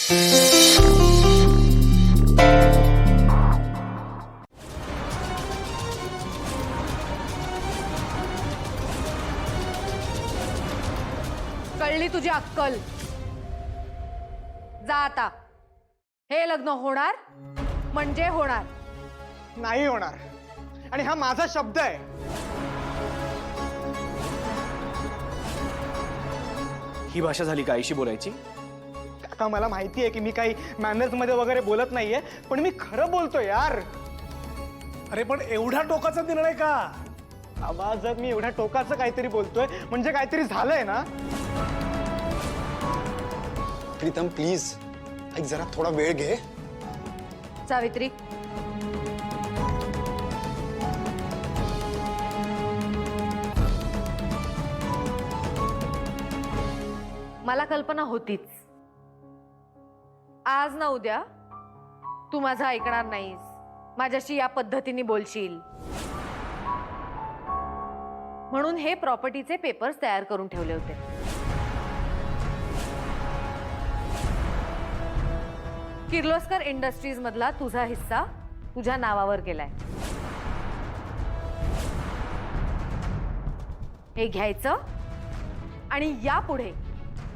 कळली तुझी अक्कल? जा आता. हे लग्न होणार म्हणजे होणार. नाही होणार, आणि हा माझा शब्द आहे. ही भाषा झाली का आईशी बोलायची? काका, मला माहिती आहे की मी काही मॅनर्स मध्ये वगैरे बोलत नाहीये, पण मी खरं बोलतोय यार. अरे पण एवढा टोकाचा निर्णय का? आवाज जर मी एवढ्या टोकाचं काहीतरी बोलतोय म्हणजे काहीतरी झालंय ना. प्रीतम प्लीज ऐक, जरा थोडा वेळ घे. सावित्री, मला कल्पना होतीच आज ना उद्या तू माझं ऐकणार नाहीस, माझ्याशी या पद्धतीने बोलशील. म्हणून हे प्रॉपर्टीचे पेपर्स तयार करून ठेवले होते. किर्लोस्कर इंडस्ट्रीज मधला तुझा हिस्सा तुझ्या नावावर गेलाय. हे घ्यायचं आणि यापुढे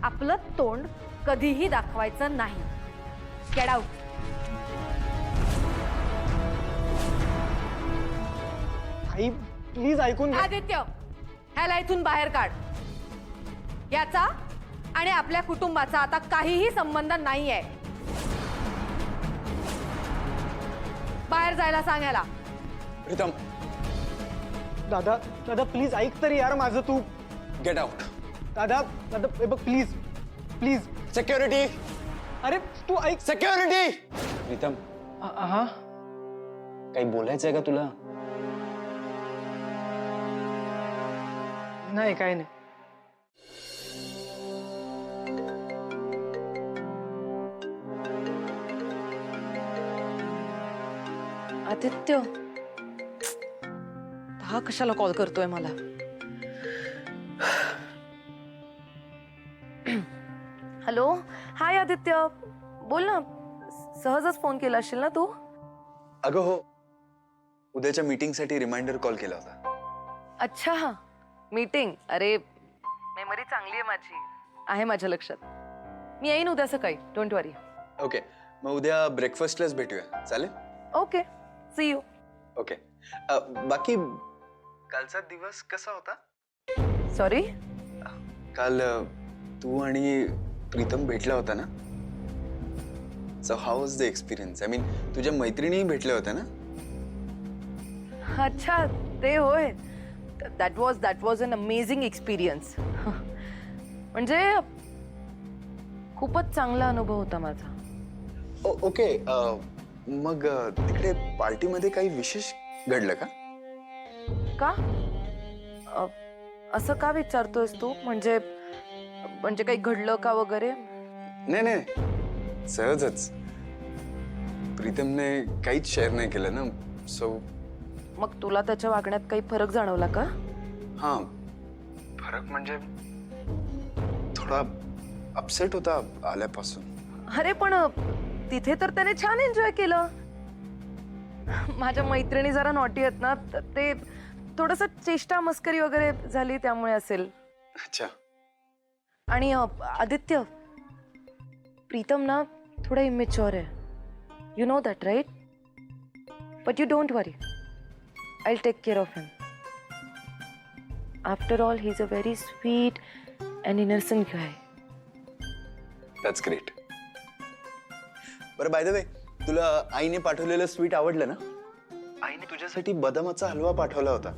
आपलं तोंड कधीही दाखवायचं नाही. Get out. आई प्लीज ऐकून घे. आदित्य, ह्याला इथून बाहेर काढ. याचा आणि आपल्या कुटुंबाचा आता काहीही संबंध नाहीये. बाहेर जायला सांग याला. प्रीतम, दादा दादा प्लीज ऐक तरी यार माझं. तू गेट आउट. दादा दादा हे बघ प्लीज प्लीज. सिक्युरिटी, अरे तू ऐक. सिक्युरिटी. प्रीतम, हा काही बोलायचंय का तुला? नाही, काय नाही. आदित्य, हा कशाला कॉल करतोय मला? हॅलो, हाय आदित्य, बोल ना. सहजच फोन केला असेल ना तू? अगं हो, उद्याच्या मीटिंगसाठी रिमाइंडर कॉल केला होता. अच्छा, मीटिंग. अरे मेमरी चांगली आहे माझी, आहे माझ्या लक्षात. मी येईन उद्या सकाळी, डोंट वरी. ओके, मग उद्या ब्रेकफास्टलाच भेटूया, चालेल? Okay, see you. ओके. बाकी कालचा दिवस कसा होता? सॉरी? काल तू आणि प्रीतम भेटला होता ना? So how was the experience? I mean तुझ्या मैत्रिणीही भेटल्या होत्या ना? अच्छा, ते होय. That was an amazing experience. म्हणजे खूपच चांगला अनुभव होता माझा. ओके, मग तिकडे पार्टीमध्ये काही विशेष घडलं का? का? असं का विचारतोयस तू? म्हणजे काही घडलं का वगैरे? नाही नाही, सहजच. प्रीतमने काहीच शेअर नाही केलं ना, सो. मग तुला त्याच्या वागण्यात काही फरक जाणवला का? हां, फरक म्हणजे थोडा अपसेट होता आल्यापासून. अरे पण तिथे तर त्याने छान एन्जॉय केलं. माझ्या मैत्रिणी जरा नॉटी आहेत ना, ते थोडंसं चेष्टा मस्करी वगैरे झाली त्यामुळे असेल. अच्छा. आणि आदित्य, प्रीतम ना थोडा इमेच्युअर आहे. You know that right? But you don't worry, I take care of him. After all he is a very sweet and innocent guy. That's great. बरं, बाय द वे, तुला आईने पाठवलेलं स्वीट आवडलं ना? आईने तुझ्यासाठी बदामाचा हलवा पाठवला होता.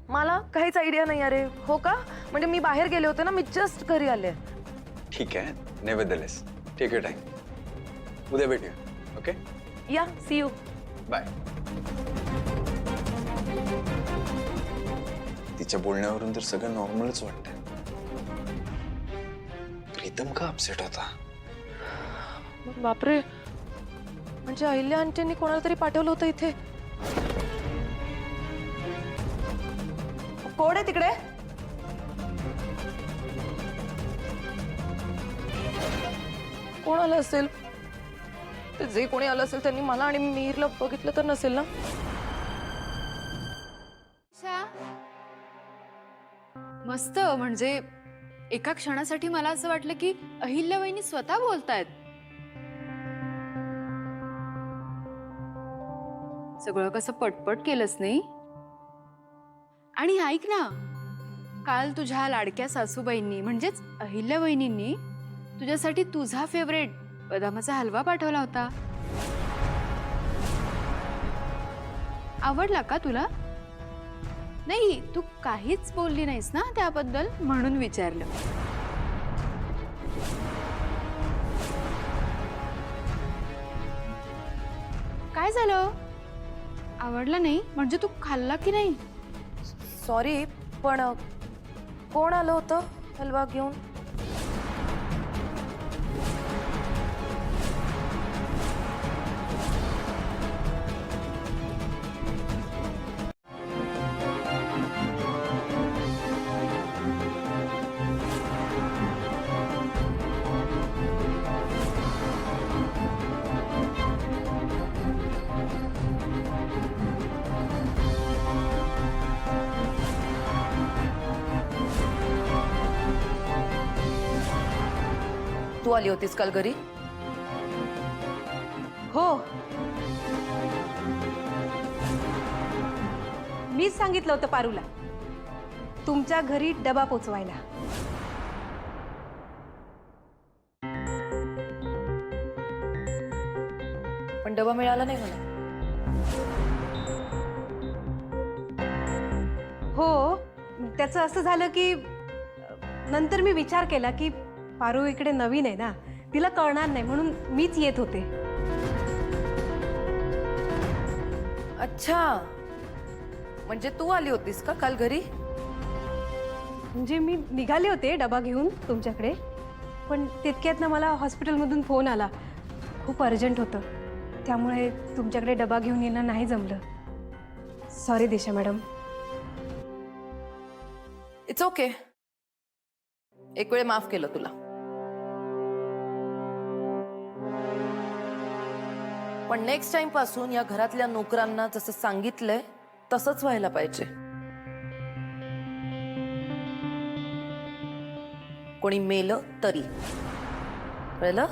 मला काहीच आयडिया नाही. अरे हो का? म्हणजे मी बाहेर गेले होते ना, मी जस्ट घरी आले. ठीक आहे, नेव्हरदलेस, टेक युअर टाइम. उद्या भेटूया, ओके? या, सी यू. बाय. तिच्या बोलण्यावरून तर सगळं नॉर्मलच वाटतंय. प्रीतम का अपसेट होता? बापरे, म्हणजे अहिल्या आंटींनी कोणाला तरी पाठवलं होतं इथे. कोण आहे तिकडे? आलं असेल? ते जे कोणी आलं असेल त्यांनी मला आणि मीरला बघितलं तर नसेल ना? मस्त. म्हणजे एका क्षणासाठी मला असं वाटलं की अहिल्याबाईंनी स्वतः बोलतायत. सगळं कसं पटपट केलंच नाही. आणि ऐक ना, काल तुझ्या लाडक्या सासूबाईंनी म्हणजेच अहिल्याबाईंनी तुझ्यासाठी तुझा फेवरेट बदामाचा हलवा पाठवला होता. आवडला का तुला? नाही, तू काहीच बोलली नाहीस ना त्याबद्दल, म्हणून विचारलं. काय झालं? आवडला नाही म्हणजे तू खाल्ला की नाही? सॉरी, पण कोण आलं होतं हलवा घेऊन? तू आली होतीस काल घरी? हो, मीच सांगितलं होतं पारूला तुमच्या घरी डबा पोचवायला. पण डबा मिळाला नाही मला. हो, त्याचं असं झालं की नंतर मी विचार केला की पारू इकडे नवीन आहे ना, तिला कळणार नाही म्हणून मीच येत होते. अच्छा, म्हणजे तू आली होतीस का काल घरी? म्हणजे मी निघाले होते डबा घेऊन तुमच्याकडे, पण तितक्यात ना मला हॉस्पिटलमधून फोन आला. खूप अर्जंट होतं, त्यामुळे तुमच्याकडे डबा घेऊन येणं नाही जमलं. Sorry Disha madam. It's okay, एक वेळ माफ केलं तुला. पण नेक्स्ट टाइम पासून या घरातल्या नोकरांना जसं सांगितलंय तसंच व्हायला पाहिजे. कोणी मेलं तरी कळलं?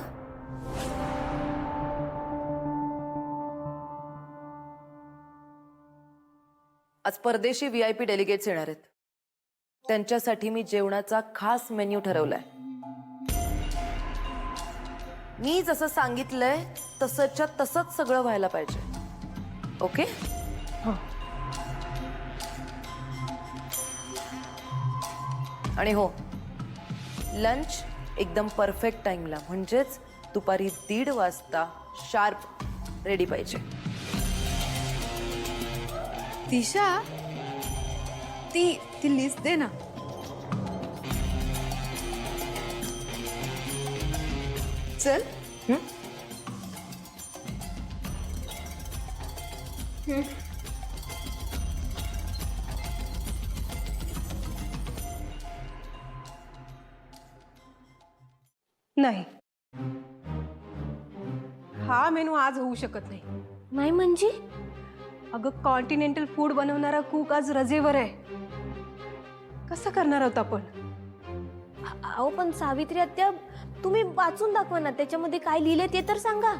आज परदेशी VIP डेलिगेट्स येणार आहेत. त्यांच्यासाठी मी जेवणाचा खास मेन्यू ठरवलाय. मी जसं सांगितलंय तसंच्या तसंच सगळं व्हायला पाहिजे. ओके? हो. आणि हो, लंच एकदम परफेक्ट टाइमला, म्हणजेच दुपारी 1:30 वाजता शार्प रेडी पाहिजे. दिशा, ती लिस्ट दे ना. चल. नाही, हा मेनू आज होऊ शकत नाही. नाही म्हणजे? अगं, कॉन्टिनेंटल फूड बनवणारा कुक आज रजेवर आहे. कसं करणार आहोत आपण? अहो पण सावित्री आत्या, तुम्ही वाचून दाखवा ना, त्याच्यामध्ये काय लिहिले ते तर सांगा.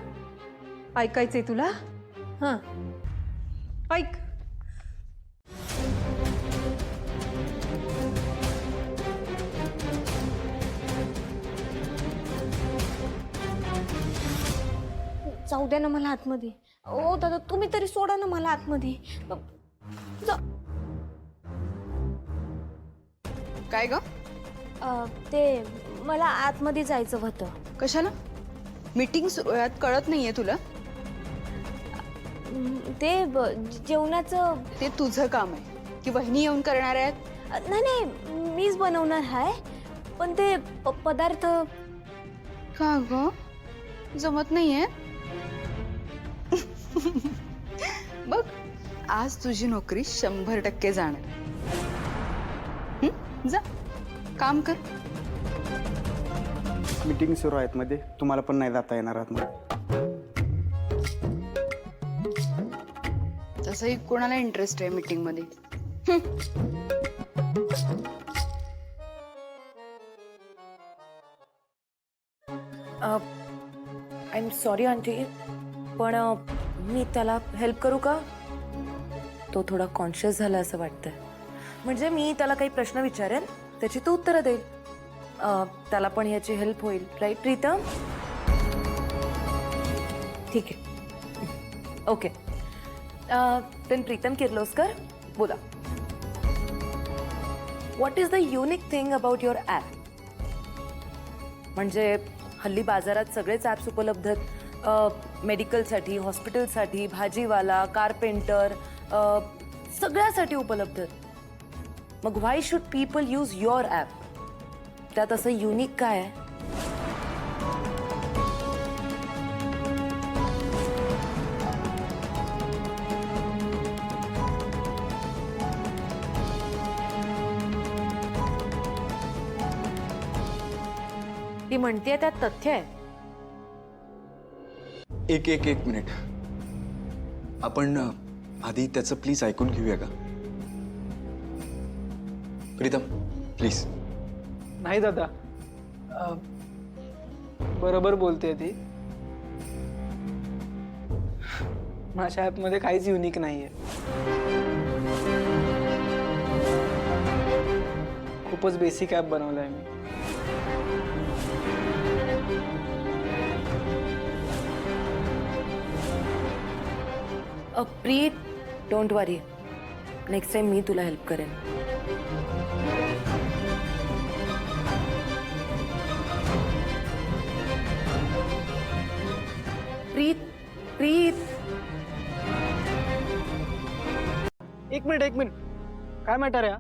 ऐकायचंय तुला? हां, ऐक. जाऊ द्या ना मला आतमध्ये. ओ दादा, तुम्ही तरी सोडा ना मला आतमध्ये. काय ग? ते मला आतमध्ये जायचं होतं. कशाला? मीटिंग सुरू आहे, कळत नाहीये तुला? ते जेवणाचं. ते तुझं काम आहे की वहिनी येऊन करणार आहेत? नाही नाही, मीच बनवणार आहे. पण ते पदार्थ. का ग? जमत नाहीये? बघ, आज तुझी नोकरी 100% जाणार. जा, काम कर. मीटिंग सुरू आहेत मध्ये, तुम्हाला पण नाही जाता येणार आतमध्ये. तसंही कोणाला इंटरेस्ट आहे मीटिंग मध्ये? आय एम सॉरी आंटी, पण मी त्याला हेल्प करू का? तो थोडा कॉन्शियस झाला असं वाटतंय. म्हणजे मी त्याला काही प्रश्न विचारेन, त्याची तो उत्तरं देईल. त्याला पण याची हेल्प होईल, राईट प्रीतम? ठीक आहे, ओके. देन प्रीतम किर्लोस्कर, बोला. What is the unique thing about your app? म्हणजे हल्ली बाजारात सगळेच ॲप्स उपलब्ध आहेत, मेडिकलसाठी, हॉस्पिटलसाठी, भाजीवाला, कारपेंटर, सगळ्यासाठी उपलब्ध आहेत. मग why should people use your app? त्यात असं युनिक काय आहे? ती म्हणतेय त्यात तथ्य आहे. एक मिनिट, आपण आधी त्याचं प्लीज ऐकून घेऊया का? प्रीतम प्लीज. नाही दादा, बरोबर बोलते ती. माझ्या ॲपमध्ये काहीच युनिक नाहीये. खूपच बेसिक ॲप बनवलाय मी. प्रीत, डोंट वरी, नेक्स्ट टाइम मी तुला हेल्प करेन. प्रीत, प्रीत. एक मिनिट, काय मॅटर आहे?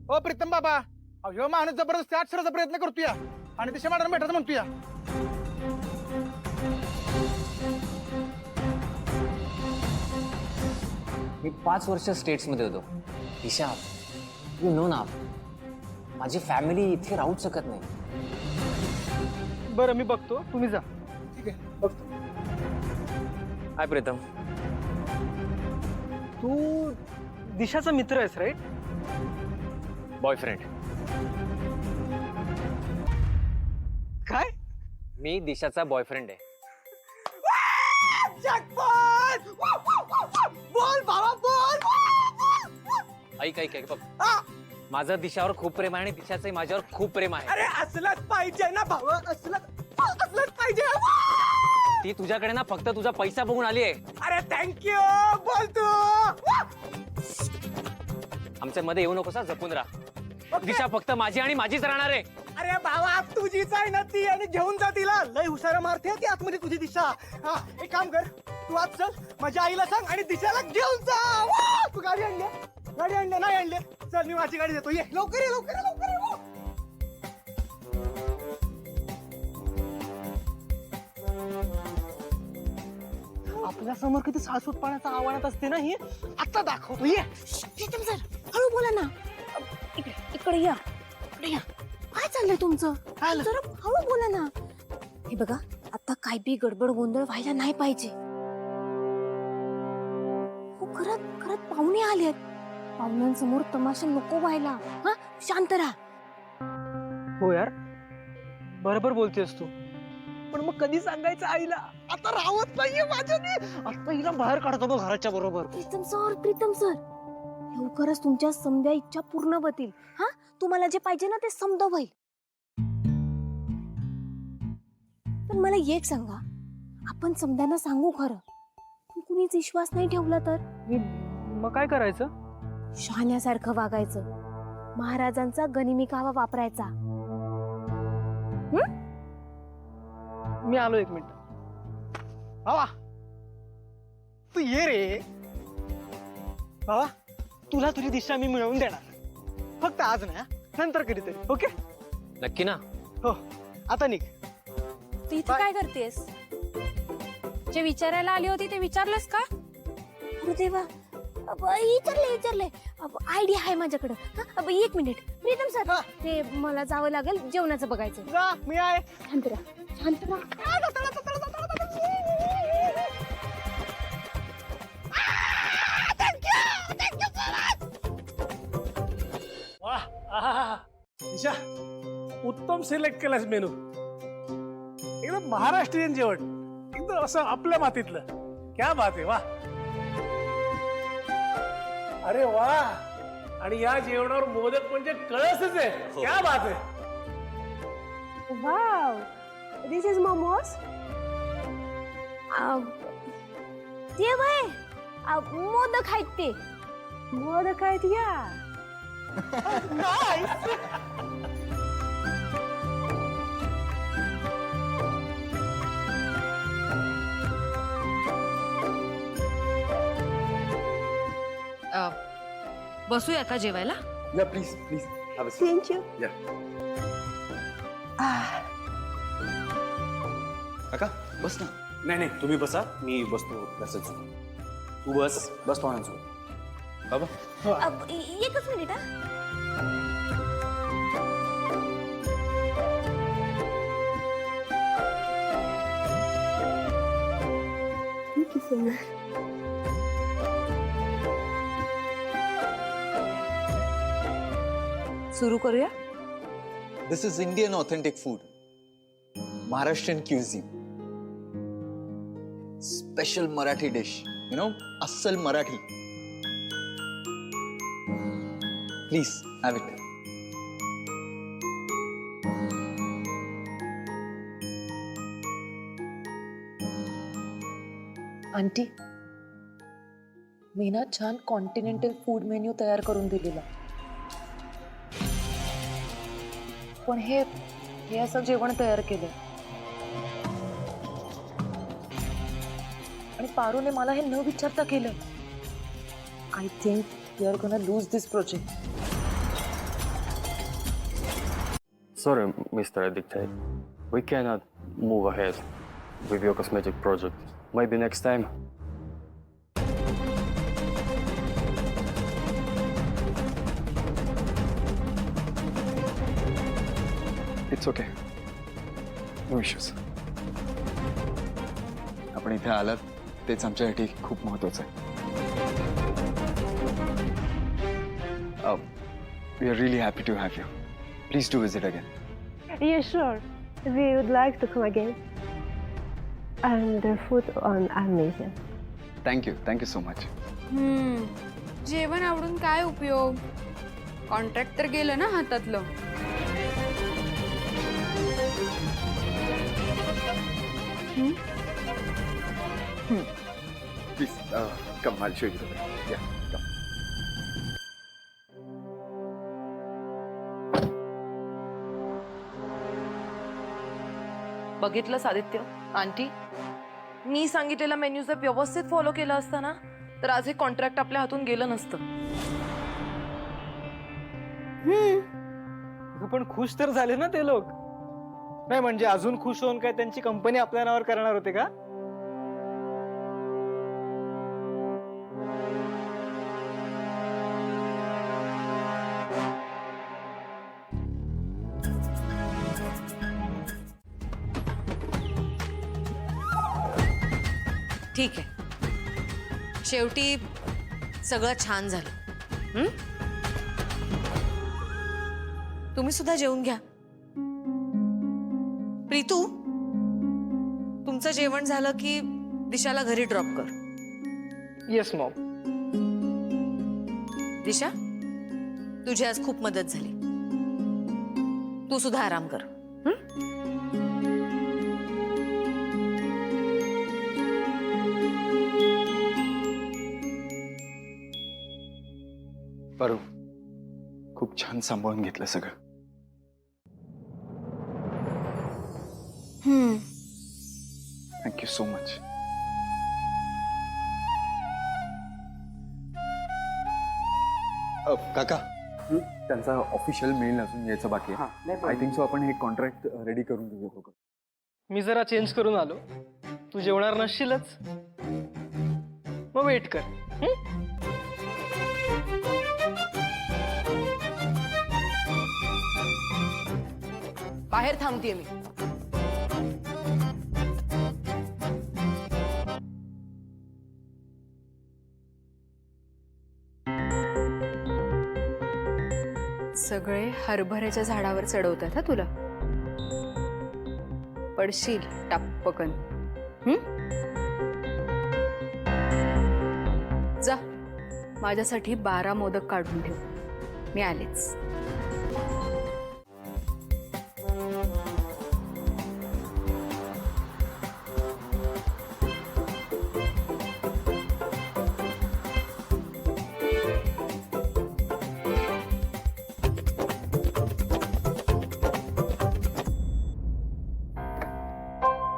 ओ प्रीतम बाबा, ह्यो माणूस जबरदस्ती अक्षराचा प्रयत्न करतोय आणि दिशा मॅडम भेटायचं म्हणतोय. मी 5 वर्ष स्टेट्समध्ये होतो. दिशा, यू नो ना, माझी फॅमिली इथे राहूच शकत नाही. बरं, मी बघतो, तुम्ही जा. ठीक आहे, बघतो. हाय प्रीतम. तू दिशाचा मित्र आहेस, राईट? बॉयफ्रेंड. काय? मी दिशाचा बॉयफ्रेंड आहे. बोल बाबा बोल. ऐक बघ, माझं दिशावर खूप प्रेम आहे आणि दिशाचंही माझ्यावर खूप प्रेम आहे. अरे असलंच पाहिजे ना भाऊ, असलंच पाहिजे. ती तुझ्याकडे ना फक्त तुझा पैसा बघून आली आहे. अरे थँक्यू, बोल तू. आमच्या मध्ये येऊ नकोस, जपून राहा. दिशा फक्त माझी आणि माझीच राहणार आहे. अरे भावा, तुझीच आहे ना ती, आणि घेऊन जा तिला. लय हुशारा मारते ती आतमध्ये तुझी दिशा. हा, एक काम कर, तू आज चल, माझ्या आईला सांग आणि दिशाला घेऊन जा. तू गाडी आणली नाही आणली? चल, मी माझी गाडी देतो. ये लवकर ये. आपल्या समोर किती सासूत पाण्याचा आव्हानात असते ना ही. आता दाखवतो. ये प्रीतम सर, हळू बोला ना. इकडे या. काय चाललंय तुमचं? जरा हळू बोला ना. हे बघा, आता काय बी गडबड गोंधळ व्हायला नाही पाहिजे. हो, खरंच पाहुणे आलेत. पाहुण्यांसमोर तमाशा नको व्हायला. हा, शांत राहा. हो यार, बरोबर बोलतेस तू. पण मग कधी सांगायचं आईला? आता राहत नाहीये माझ्याने. आता हिला बाहेर काढतो बघ घराच्या बरोबर. प्रीतम सर, लवकरच तुमच्या समध्या इच्छा पूर्ण होतील. हा, तुम्हाला जे पाहिजे ना ते समजा होईल. पण मला एक सांगा, आपण समध्यांना सांगू खरं, पण कुणीच विश्वास नाही ठेवला तर? मग काय करायचं? शहाण्यासारखं वागायचं, महाराजांचा गनिमी कावा वापरायचा. मी आलो, 1 मिनिट. बाबा तू ये रे. बाबा, तुला तुझी दिशा मी मिळवून देणार. फक्त आज नाही, नंतर कधीतरी. ओके? नक्की ना? हो, आता निघ. तू इथे काय करतेस? जे विचारायला आली होती ते विचारलंस का? अरे देवा, विचारले आयडिया आहे माझ्याकडं. 1 मिनिट, प्रीतम सर ते मला जावं लागेल जेवणाचं बघायचं. जा मी आहे. शांत राहा शांत राहा. वा आहा. दिशा उत्तम सिलेक्ट केलास मेनू. एकदम महाराष्ट्रीयन जेवण, एकदम असं आपल्या मातीतलं. क्या बात आहे. वा अरे वा. आणि या जेवणावर मोदक म्हणजे कळसच आहे. क्या बात आहे. Wow this is momos. ते वय मोदक आहेत ते. मोदक आहेत या. बसूया का जेवायला? या प्लीज प्लीज. थँक्यू. काका बस ना. नाही नाही, तुम्ही बसा, मी बसतो तसंच. तू बस पाहुण्यांसोबत. बाबा एकच मिनिट हा. Thank you so much. सुरू करूया. This is Indian authentic food. Maharashtrian cuisine. Special Marathi dish. You know, अस्सल Marathi. Please have it. Aunty मी ना छान कॉन्टिनेंटल फूड मेन्यू तयार करून दिलेला, पण हे असं जेवण तयार केलं आणि पारूने मला हे न विचारता केलं. I think we are gonna lose this project. Sorry, Mr. Aditya. We cannot move ahead with your cosmetic project. Maybe next time. It's okay. No issues. आपण इथे आलात तेच आमच्यासाठी खूप महत्वाचं आहे. We are really happy to have you. Please do visit again. Yeah, sure. We would like to come again. And the food on amazing. Thank you so much. जेवण आवडून काय उपयोग? कॉन्ट्रॅक्ट तर गेलं ना हातातलं. Please come. I'll show you the way. Yeah, come. बघितलं Aditya, aunty मी सांगितलेला menu जर व्यवस्थित फॉलो केला असता ना तर आज हे कॉन्ट्रॅक्ट आपल्या हातून गेलं नसतं. पण खुश तर झाले ना ते लोक. नाही म्हणजे अजून खुश होऊन काय त्यांची कंपनी आपल्या नावावर करणार होते का? ठीक आहे, शेवटी सगळं छान झालं. तुम्ही सुद्धा जेवून घ्या. प्रीतू, तुमचं जेवण झालं की दिशाला घरी ड्रॉप कर. Yes Maugham. दिशा, तुझी आज खूप मदत झाली. तू सुद्धा आराम कर. पारू, खूप छान सांभाळून घेतलं सगळं. Thank you so much. काका, त्यांचा ऑफिशियल मेल अजून यायचं बाकी आहे. आय थिंक सो आपण हे कॉन्ट्रॅक्ट रेडी करून घेऊ. मी जरा चेंज करून आलो. तू जेवणार नसशीलच, मग वेट कर. बाहेर थांबतेय मी. सगळे हरभऱ्याच्या झाडावर चढवतात हा तुला. पडशील टाप्पकन. जा माझ्यासाठी 12 मोदक काढून ठेव. मी आलेच.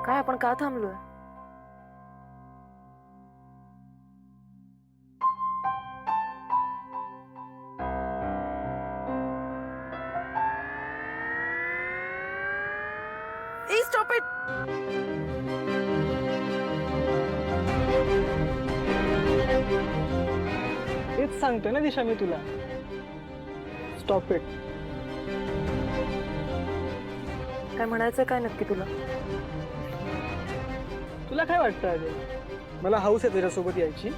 काय आपण का थांबलोय? Stop it! तेच सांगतोय ना दिशा मी तुला. Stop it. काय म्हणायचं काय नक्की तुला? तुला काय वाटतं अजय? मला हाऊस आहे तुझ्यासोबत यायची.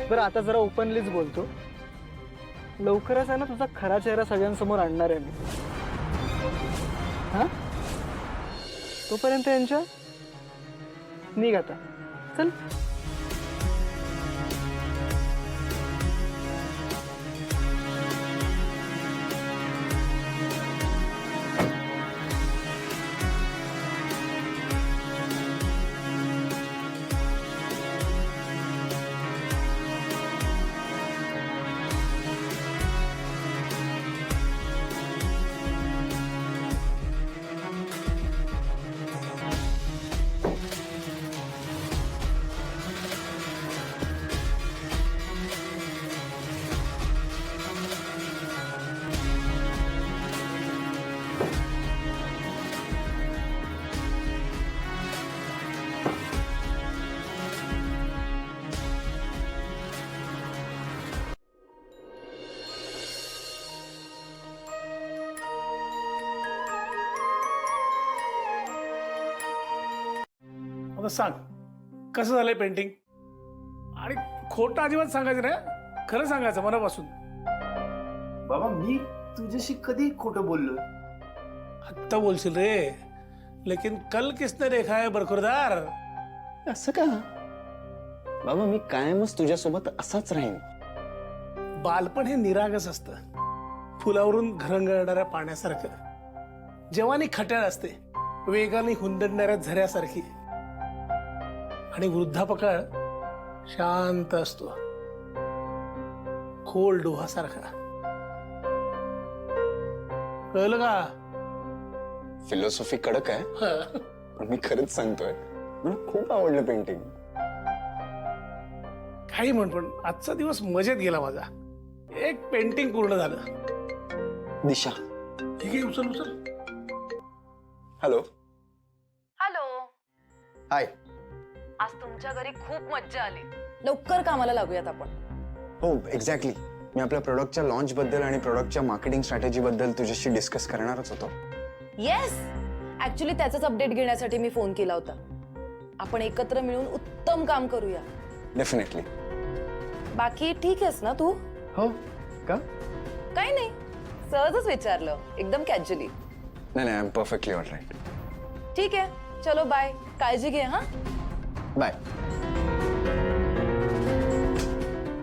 बरं आता जरा ओपनलीच बोलतो. लवकरच आहे ना तुझा खरा चेहरा सगळ्यांसमोर आणणार आहे मी. हा तोपर्यंत यांच्या निघ आता. चल. आता सांग कसं झालंय पेंटिंग. आणि खोटं अजिबात सांगायचं नाही, खरं सांगायचं मनापासून. बाबा मी तुझ्याशी कधी खोटं बोललोय? आत्ता बोलशील रे, लेकिन कल किसने देखा है बरखुरदार. असं का? बाबा मी कायमच तुझ्यासोबत असाच राहीन. बालपण हे निरागस असतं, फुलावरून घरंगळणाऱ्या पाण्यासारखं. जवानी खट्याळ असते, वेगाने हुंदडणाऱ्या झऱ्यासारखी. आणि वृद्धापकाळ शांत असतो, खोल डोहासारखा. कळलं का? फिलॉसॉफी कडक आहे, पण मी खरंच सांगतोय मला खूप आवडलं पेंटिंग. काही म्हण, पण आजचा दिवस मजेत गेला माझा. एक पेंटिंग पूर्ण झालं. दिशा ठीक आहे, उचल उचल. हॅलो. हॅलो. हाय. आज तुमच्या घरी खूप मज्जा आली. लवकर कामाला लागूयात आपण. हो एक्झॅक्टली. मी आपल्या प्रोडक्टच्या लॉन्च बद्दल आणि प्रोडक्टच्या मार्केटिंग स्ट्रॅटेजी बद्दल तुझ्याशी डिस्कस करणारच होतो. येस, ऍक्च्युली त्याचाच अपडेट घेण्यासाठी मी फोन केला होता. आपण एकत्र मिळून उत्तम काम करूया. डेफिनेटली. बाकी ठीक आहेस ना तू? हो का? काही नाही, सहजच विचारलं, एकदम कॅज्युअली. नाही नाही, I am perfectly all right. ठीक आहे, चलो बाय. काळजी घे. हा बाय.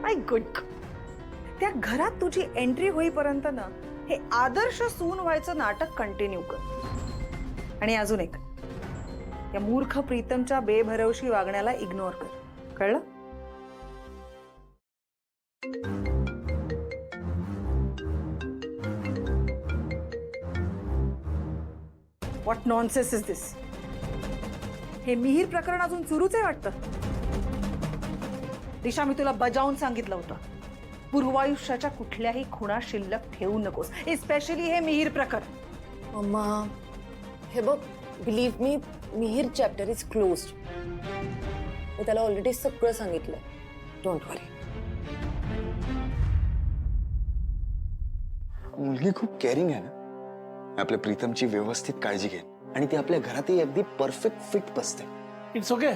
I good. त्या घरात तुझी एंट्री होईपर्यंत ना हे आदर्श सून व्हायचं नाटक कंटिन्यू कर. आणि अजून एक, या मूर्ख प्रीतमच्या बेभरवशी वागण्याला इग्नोर कर. कळलं? व्हॉट नॉनसेन्स इज दिस? हे मिहीर प्रकरण अजून सुरूच आहे वाटतं. दिशा, मी तुला बजावून सांगितलं होतं, पूर्वायुष्याच्या कुठल्याही खुणा शिल्लक ठेवू नकोस, स्पेशली हे मिहीर प्रकरण. मम्मा, हे बघ, believe me, Mihir chapter is closed. मी त्याला ऑलरेडी सगळं सांगितलंय. Don't worry. मुलगी खूप केअरिंग आहे ना. मी आपल्या प्रीतमची व्यवस्थित काळजी घेईन आणि ती आपल्या घरातही अगदी परफेक्ट फिट बसते. It's okay.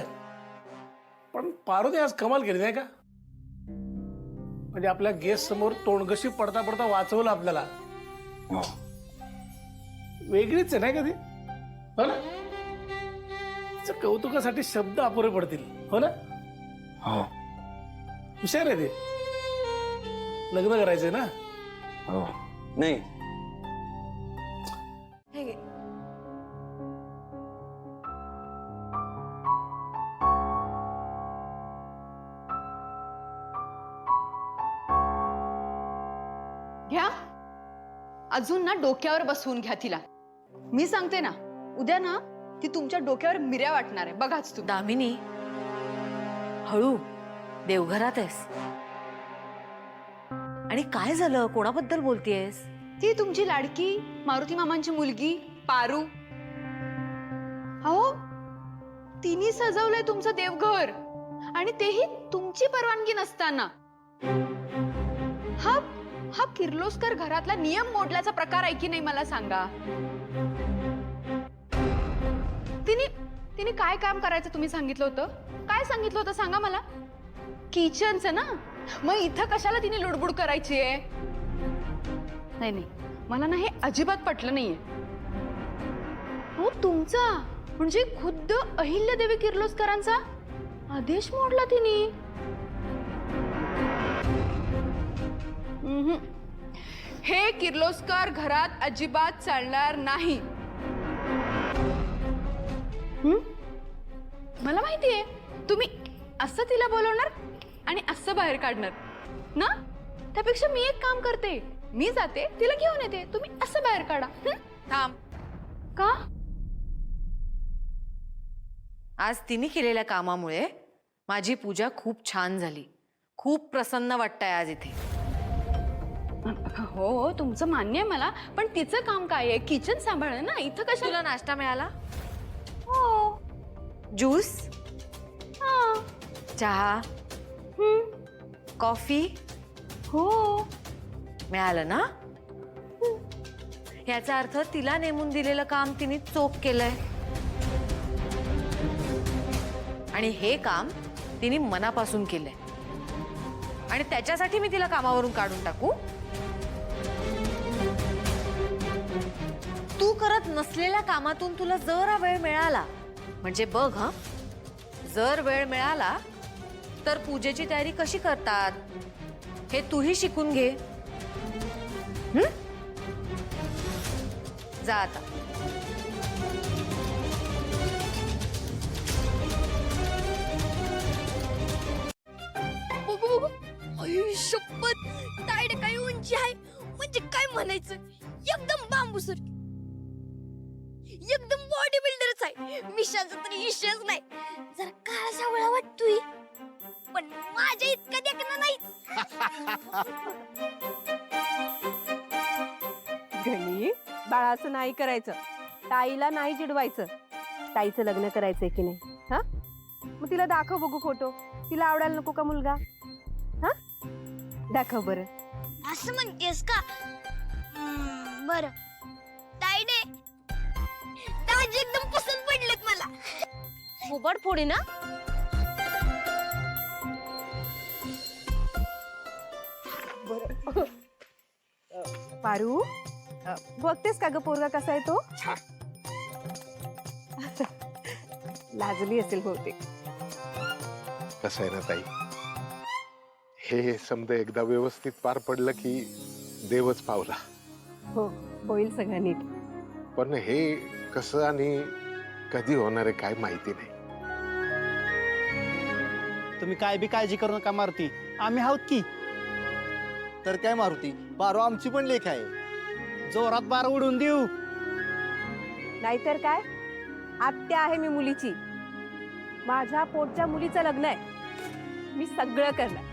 पण पारुने आज कमाल केली नाही का? म्हणजे आपल्या गेस्ट समोर तोंडगशी पडता पडता वाचवलं आपल्याला. वेगळीच आहे नाही कधी, हो ना? तिच्या कौतुकासाठी शब्द अपुरे पडतील, हो ना? हो हुशार आहे ते. लग्न करायचंय ना? हो. नाही हे घे. घ्या. अजून ना डोक्यावर बसवून घ्या तिला. मी सांगते ना, उद्या ना ती तुमच्या डोक्यावर मिऱ्या वाटणार आहे. बघाच तू. दामिनी, हळू. देवघरात आहेस. आणि काय झालं? कोणाबद्दल बोलतेयस? ती तुमची लाडकी मारुती मामांची मुलगी पारू. हो, तिने सजवलंय तुमचं देवघर आणि तेही तुमची परवानगी नसताना. हा हा किर्लोस्कर घरातला नियम मोडल्याचा प्रकार आहे की नाही मला सांगा. तिने काय काम करायचं तुम्ही सांगितलं होतं? काय सांगितलं होतं सांगा मला? किचनचं ना? मग इथं कशाला तिने लुडबुड करायची आहे? नाही नाही, मला ना हे अजिबात पटलं नाहीये. हो, तुमचा म्हणजे खुद्द अहिल्यादेवी किर्लोस्करांचा आदेश मोडला तिने. हे किर्लोस्कर घरात अजिबात चालणार नाही. मला माहितीये तुम्ही असं तिला बोलवणार आणि असं बाहेर काढणार ना. त्यापेक्षा मी एक काम करते, मी जाते तिला घेऊन येते, तुम्ही असं बाहेर काढा. थांब. का? आज तिने केलेल्या कामामुळे माझी पूजा खूप छान झाली. खूप प्रसन्न वाटतंय आज इथे. हो, तुमचं मान्य आहे मला, पण तिचं काम काय आहे? किचन सांभाळणं ना. इथं कशाला? तुला नाश्ता मिळाला? हो. ज्यूस? हा. चहा? कॉफी? हो. मिळालं ना? याचा अर्थ तिला नेमून दिलेलं काम तिने चोख केलंय आणि हे काम तिने मनापासून केलंय. आणि त्याच्यासाठी मी तिला कामावरून काढून टाकू? तू करत नसलेल्या कामातून तुला जरा वेळ मिळाला म्हणजे बघ, हा, जर वेळ मिळाला तर पूजेची तयारी कशी करतात हे तूही शिकून घे. जा आता. बघू बघू. अय शपथ, ताईड काय उंची आहे म्हणजे काय म्हणायचं. एकदम बांबूसर, एकदम बॉडी बिल्डरच आहे. मिशाचा तरी विषयच नाही. जरा काळा सावळा वाटतोय पण माझ्या इतका देखणं नाही. घणी बाळाचं नाही करायचं, ताईला नाही चिडवायचं. ताईचं लग्न करायचंय की नाही? हा, मग तिला दाखव बघू फोटो. तिला आवडायला नको का मुलगा? हा, दाखव बरं. असं म्हणतेस का? बर, ताईडे ताजी एकदम पसंत पडलेत मला. मोबाईल फोडी ना? पारू, बघतेस का ग पोरगा कसा आहे तो? लाजली असेल बहुतेक. कसं आहे ना ताई, हे समजा एकदा व्यवस्थित पार पडलं की देवच पावला. हो, होईल सगळं नीट. पण हे कसं आणि कधी होणार आहे काय माहिती नाही. तुम्ही काय बी काळजी करू नका मारुती, आम्ही आहोत की. तर काय मारुती, बारो आमची पण लेख आहे. जोरात बार उडून देऊ. नाहीतर काय, आत्या आहे मी मुलीची. माझ्या पोटच्या मुलीचं लग्न आहे. मी सगळं करणार.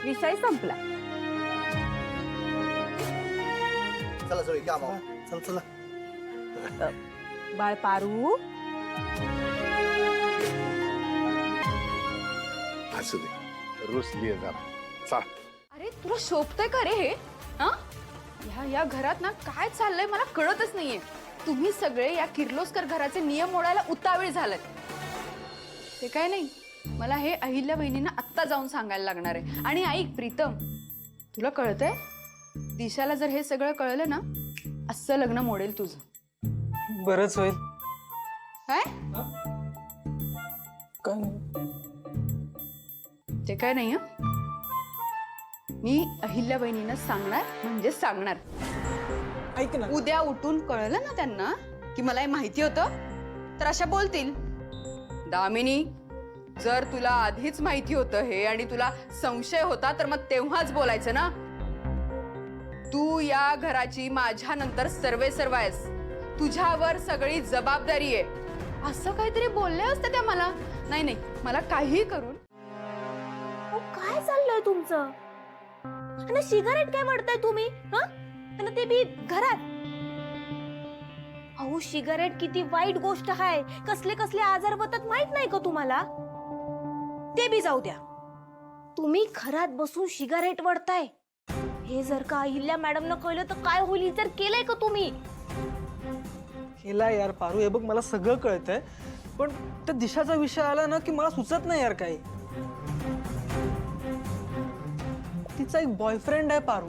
विषय संपला. चला चला काम. चल चला. बाळ पारू, असू दे, रुसली जरा. चल. अरे तुला शोभतंय का रे हे? हा, या घरात ना काय चाललंय मला कळतच नाहीये. तुम्ही सगळे या किर्लोस्कर घराचे नियम मोडायला उतावीळ झालात. ते काय नाही, मला हे अहिल्या बहिणींना आत्ता जाऊन सांगायला लागणार आहे. आणि ऐक प्रीतम, तुला कळतंय, दिशाला जर हे सगळं कळलं ना, असं लग्न मोडेल तुझं. बरंच होईल. काय काय नाही. ते काय नाही हं? मी अहिल्या बहिणींना सांगणार म्हणजे सांगणार. ऐक ना, उद्या उठून कळलं ना त्यांना की मला हे माहिती होतं, तर अशा बोलतील, दामिनी जर तुला आधीच माहिती होतं हे आणि तुला संशय होता तर मग तेव्हाच बोलायचं ना. तू या घराची माझ्या नंतर सर्वेसर्वा आहेस, तुझ्यावर सगळी जबाबदारी आहे, असं काहीतरी बोलले असते त्या मला. नाही नाही, मला काही करून. काय चाललंय तुमचं? आणि सिगारेट काय म्हणताय तुम्ही? आणि ते बी घरात. अहो सिगारेट किती वाईट गोष्ट आहे, कसले कसले आजार होतात माहित नाही का तुम्हाला? ते बी जाऊ द्या, तुम्ही घरात बसून सिगारेट वडताय, हे जर का अहिल्या मॅडमनं कळलं तर काय होईल? जर केलंय का तुम्ही? केला यार पारू, हे बघ मला सगळं कळतंय, पण त्या दिशाचा विषय आला ना की मला सुचत नाही यार काही. तिचा एक बॉयफ्रेंड आहे पारू,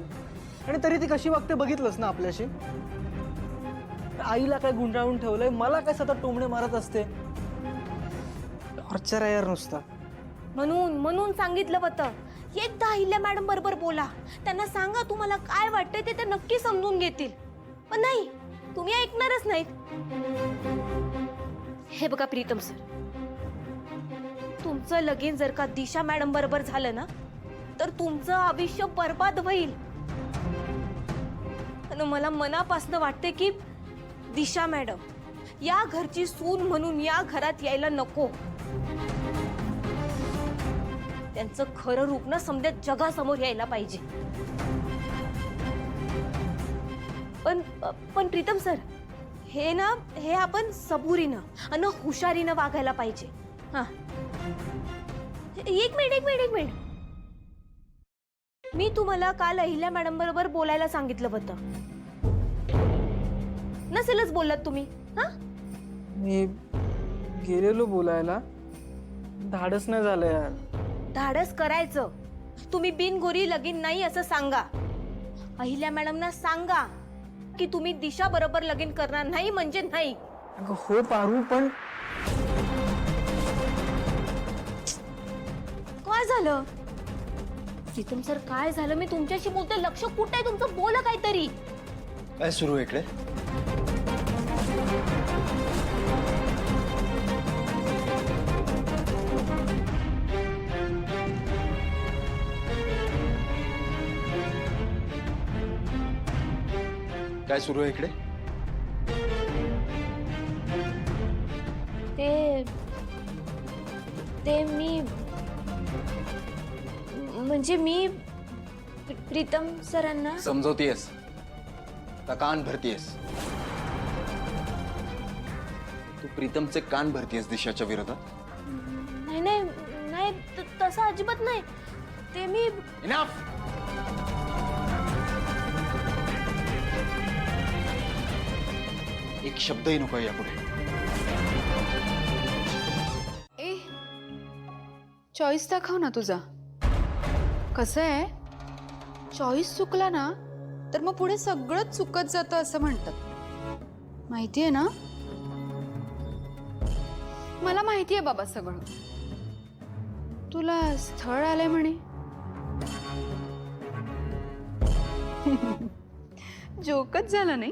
आणि तरी ती कशी वागते बघितलंस ना आपल्याशी. आईला काय गुंडाळून ठेवलंय, मला काय सतत टोमणे मारत असते. टॉर्चर आहे यार नुसता. म्हणून सांगितलं होतं, एकदा अहिल्या मॅडम बरोबर बोला, त्यांना सांगा तुम्हाला काय वाटतंय ते नक्की समजून घेतील. पण नाही, तुम्ही ऐकणारच नाहीत. हे बघा प्रीतम सर, तुमचं लगीन जर का दिशा मॅडम बरोबर झालं ना, तर तुमचं आयुष्य बर्बाद होईल. आणि मला मनापासून वाटते की दिशा मॅडम या घरची सून म्हणून या घरात यायला नको. त्यांचं खरं रूप ना समजा जगासमोर यायला पाहिजे. पण प्रीतम सर, हे आपण सबुरीनं आणि हुशारीनं वागायला पाहिजे. हा, एक मिनिट. मी तुम्हाला काल अहिल्या मॅडम बरोबर बोलायला सांगितलं होतं, नसेलच बोललात तुम्ही? हा, मी गेलेलो बोलायला, धाडस नाही झालं यार. धाडस करायचं. तुम्ही बिनगोरी लगीन नाही असं सांगा. अहिल्या मॅडमना सांगा की तुम्ही दिशा बरोबर लगीन करणार नाही म्हणजे नाही. हो पारू, पण काय झालं प्रीतम सर? काय झालं? मी तुमच्याशी बोलते, लक्ष कुठे आहे तुमचं? बोला काहीतरी. काय सुरू आहे इकडे? काय सुरू आहे इकडे? ते मी म्हणजे मी प्रीतम सरांना समजवतेस का कान भरतीयस? तू प्रीतमचे कान भरतीयस दिशाच्या विरोधात? नाही, तसं अजिबात नाही. ते मी इनफ. एक शब्दही नको यापुढे. ए, चॉईस दाखव ना तुझा. कसं आहे, चॉईस चुकला ना तर मग पुढे सगळंच चुकत जातं असं म्हणतात, माहितीये ना? मला माहितीये बाबा सगळं. तुला स्थळ आलंय म्हणे. जोकच झालं नाही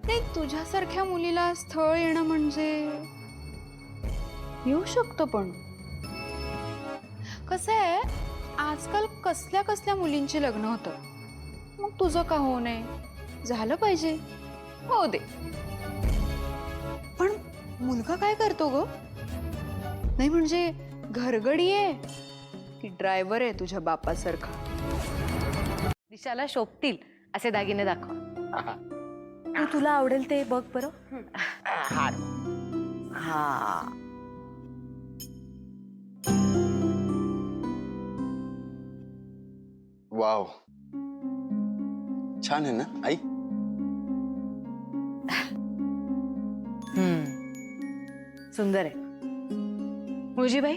ते. तुझ्यासारख्या मुलीला स्थळ येणं म्हणजे येऊ शकतं, पण कसं आहे, आजकाल कसल्या कसल्या मुलींची लग्न होतं. मग तुझं का होऊ नये? झालं पाहिजे, हो दे. पण मुलगा काय करतो ग? नाही म्हणजे घरगडी आहे की ड्रायव्हर आहे तुझ्या बापासारखा? दिशाला शोभतील असे दागिने दाखव. तू तुला आवडेल ते बघ बरं. हा, वाव, छान आहे ना आई? सुंदर आहे. मुळजीबाई,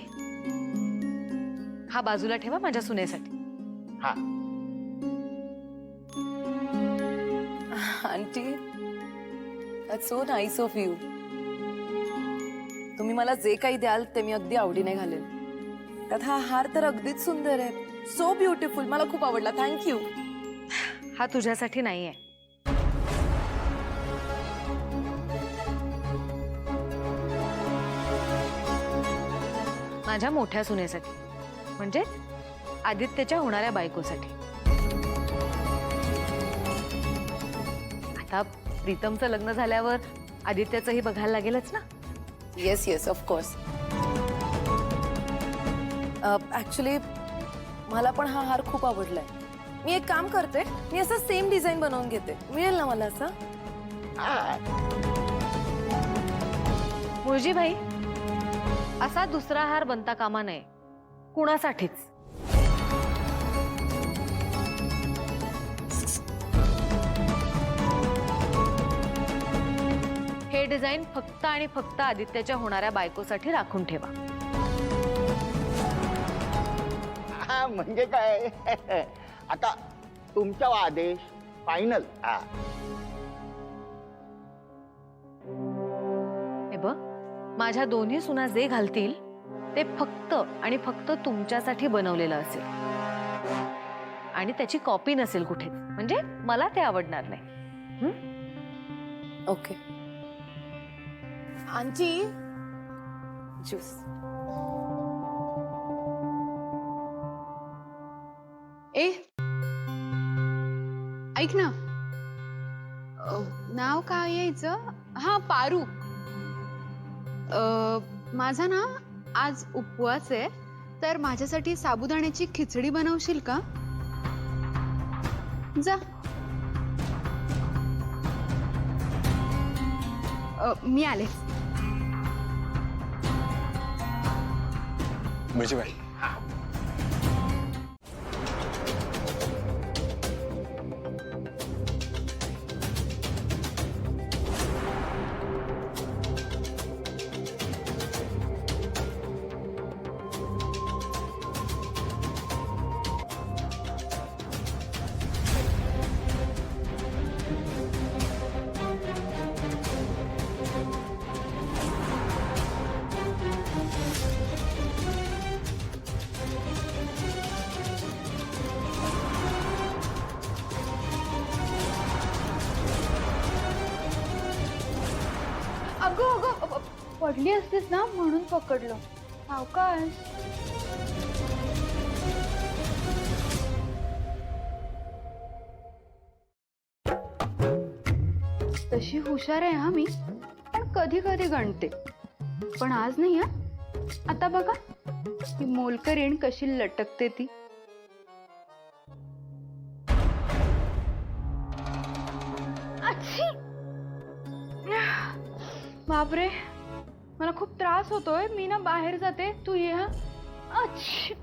हा बाजूला ठेवा माझ्या सुनेसाठी. हा. Aunty, that's so nice of you. तुम्ही मला जे काही द्याल ते मी अगदी आवडीने घालेल. त्यात हा हार तर अगदीच सुंदर आहे. So beautiful. मला खूप आवडला. थँक्यू. हा तुझ्यासाठी नाहीये. माझ्या मोठ्या सुनेसाठी, म्हणजे आदित्यच्या होणाऱ्या बायकोसाठी. आता प्रीतमचं लग्न झाल्यावर आदित्यचंही बघायला लागेलच ना. Yes yes, of course. ऍक्च्युली मला पण हा हार खूप आवडलाय. मी एक काम करते, मी असं सेम डिझाईन बनवून घेते. मिळेल ना मला असं? मुळजीबाई, असा दुसरा हार बनता कामा नये कुणासाठीच. हे डिझाईन फक्त आणि फक्त आदित्यच्या होणाऱ्या बायकोसाठी राखून ठेवा. हा म्हणजे काय? आता तुमचा आदेश फायनल. हे बघ, माझ्या दोन्ही सुना जे घालतील ते फक्त आणि फक्त तुमच्यासाठी बनवलेलं असेल आणि त्याची कॉपी नसेल कुठे, म्हणजे मला ते आवडणार नाही. Okay aunty, juice. ए ऐक ना, नाव काय यायचं? हा, पारू. माझा ना आज उपवास आहे, तर माझ्यासाठी साबुदाण्याची खिचडी बनवशील का? जा. मी आले. मुळजीबाई, अगं अगं, पडली असतीस ना म्हणून पकडलं. सावकाश. तशी हुशार आहे हा मी, पण कधी कधी गणते. पण आज नाही. आता बघा ती मोलकरीण कशी लटकते ती. बापरे, मला खूप त्रास होतोय. मी ना बाहेर जाते, तू ये. अच्छा.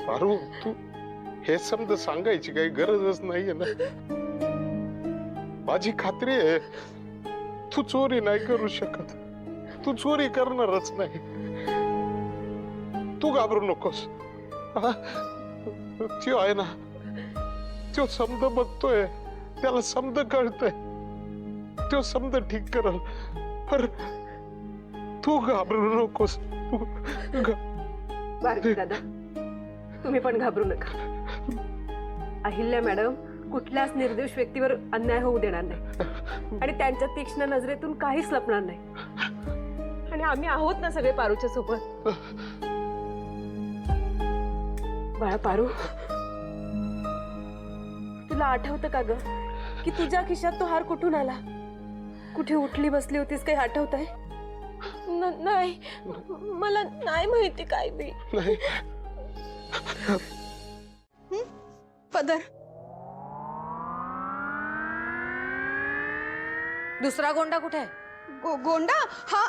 पारू, तू हे समज सांगायची काही गरजच नाहीये ना. माझी खात्री आहे तू चोरी नाही करू शकत. तू चोरी करणारच नाही. तू घाबरू नकोस. त्यो आहे ना, त्यो समज बघतोय, त्याला समज कळतंय, त्यो समज ठीक करल. पर तू घाबरू नकोस. दादा, तुम्ही पण घाबरू नका. अहिल्या मॅडम कुठल्याच निर्दोष व्यक्तीवर अन्याय होऊ देणार नाही आणि त्यांच्या तीक्ष्ण नजरेतून काहीच लपणार नाही. आणि आम्ही आहोत ना सगळे पारूच्या सोबत. बाळा पारू, तुला आठवतं का ग की तुझ्या खिशात तो हार कुठून आला? कुठे उठली बसली होतीस, काही आठवत आहे? नाही, मला नाही माहिती काय बी. पदर. दुसरा गोंडा कुठे आहे? गोंडा हा.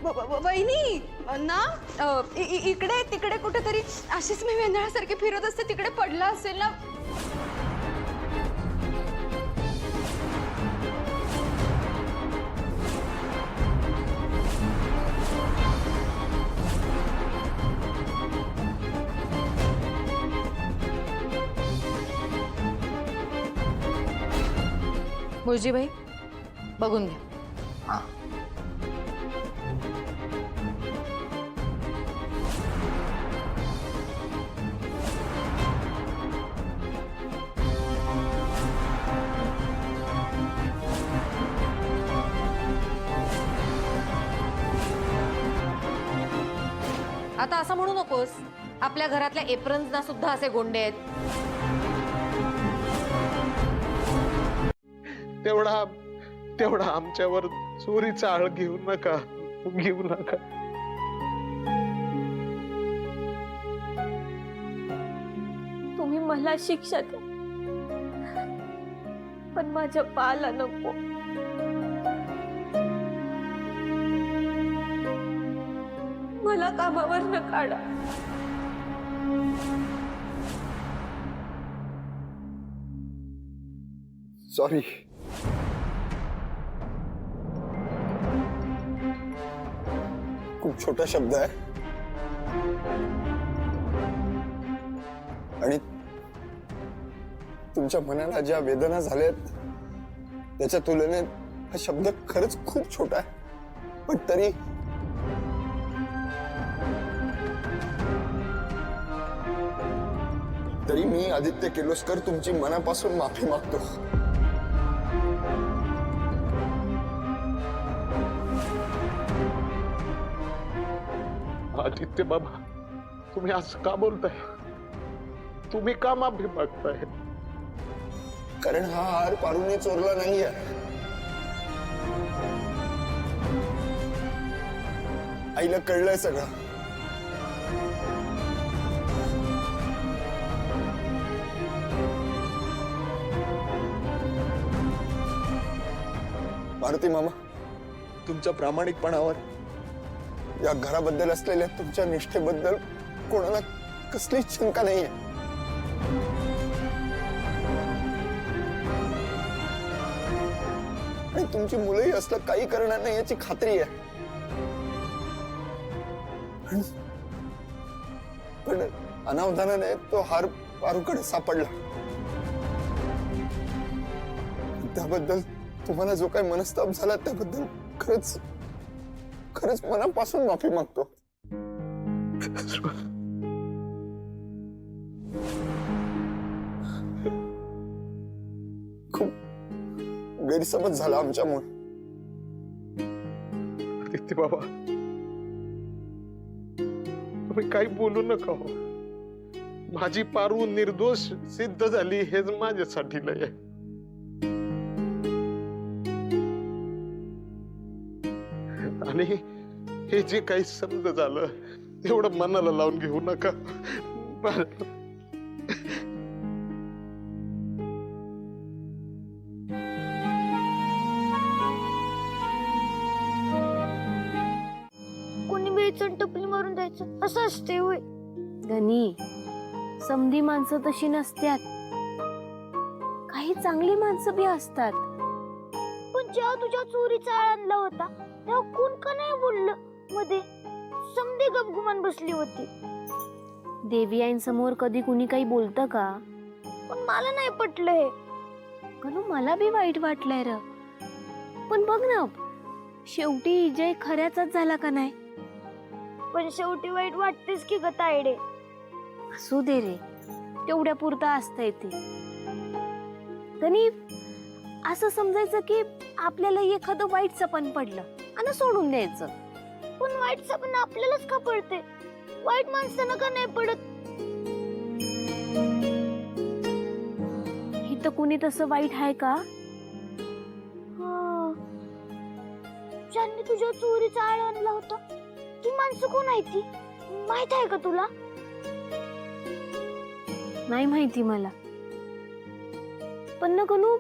वहिनी ना इकडे तिकडे कुठेतरी अशीच मी वेंधळासारखी फिरत असते, तिकडे पडला असेल ना. मुळजीबाई बघून घ्या. आता असं म्हणू नकोस, आपल्या घरातल्या एप्रन्सना सुद्धा असे गोंडे आहेत. तेवढा आमच्यावर चोरीचा आळ घेऊ नका. तुम्ही मला शिक्षा द्या, पण माझ्या बाला नको. मला कामावर न काढा. सॉरी. खूप छोटा शब्द आहे आणि तुमच्या मनाला ज्या वेदना झाल्यात त्याच्या तुलनेत हा शब्द खरंच खूप छोटा आहे. पण तरी मी आदित्य किर्लोस्कर तुमची मनापासून माफी मागतो. आदित्य बाबा, तुम्ही असं का बोलताय? तुम्ही का माफी मागताय? कारण हा हार पारूने चोरला नाहीये. आईला कळलंय सगळं. भारती मामा, तुमच्या प्रामाणिकपणावर, या घराबद्दल असलेल्या तुमच्या निष्ठेबद्दल कोणाला कसलीच शंका नाहीये. आणि तुमची मुलंही असलं काही करणार नाही याची खात्री आहे. पण अनावधानाने तो हार पारूकडे सापडला. त्याबद्दल तुम्हाला जो काही मनस्ताप झाला त्याबद्दल खरंच मनापासून माफी मागतो. खूप गैरसमज झाला आमच्यामुळे. आदित्य बाबा, तुम्ही काही बोलू नका हो. माझी पारू निर्दोष सिद्ध झाली हेच माझ्यासाठी लय आहे. आणि हे जे काही समज झालं तेवढं मनाला लावून घेऊ नका. कोणी बेचन टपली मारून द्यायचं असं असते होय? गणी, समधी माणसं तशी नसतात. काही चांगली माणसं बी असतात. पण जेव्हा तुझ्या चोरीचा आळ आणला होता तेव्हा कोण का नाही बोललं मध्ये? समधी गपगुमान बसली होती. देवी आईंसमोर कधी कुणी काही बोलतं का? पण मला नाही पटलं हे. गणू, मला बी वाईट वाटलंय र. पण बघ ना, शेवटी विजय खऱ्याचाच झाला का नाही? पण शेवटी वाईट वाटतेस की ग तायडे. असू दे रे, तेवढ्या पुरता असतंय ते. गणी, असं समजायचं की आपल्याला एखादं वाईट सपन पडलं आणि सोडून द्यायचं. पण वाईट सपन आपल्यालाच का पडते? वाईट माणसांना का नाही पडत? इथं कुणी तसं वाईट आहे का? ज्यांनी तुझ्या चोरीचा आळ आणला होता ती माणसं कोण आहे? ती माहित आहे का तुला? नाही माहिती मला. पण न गणू,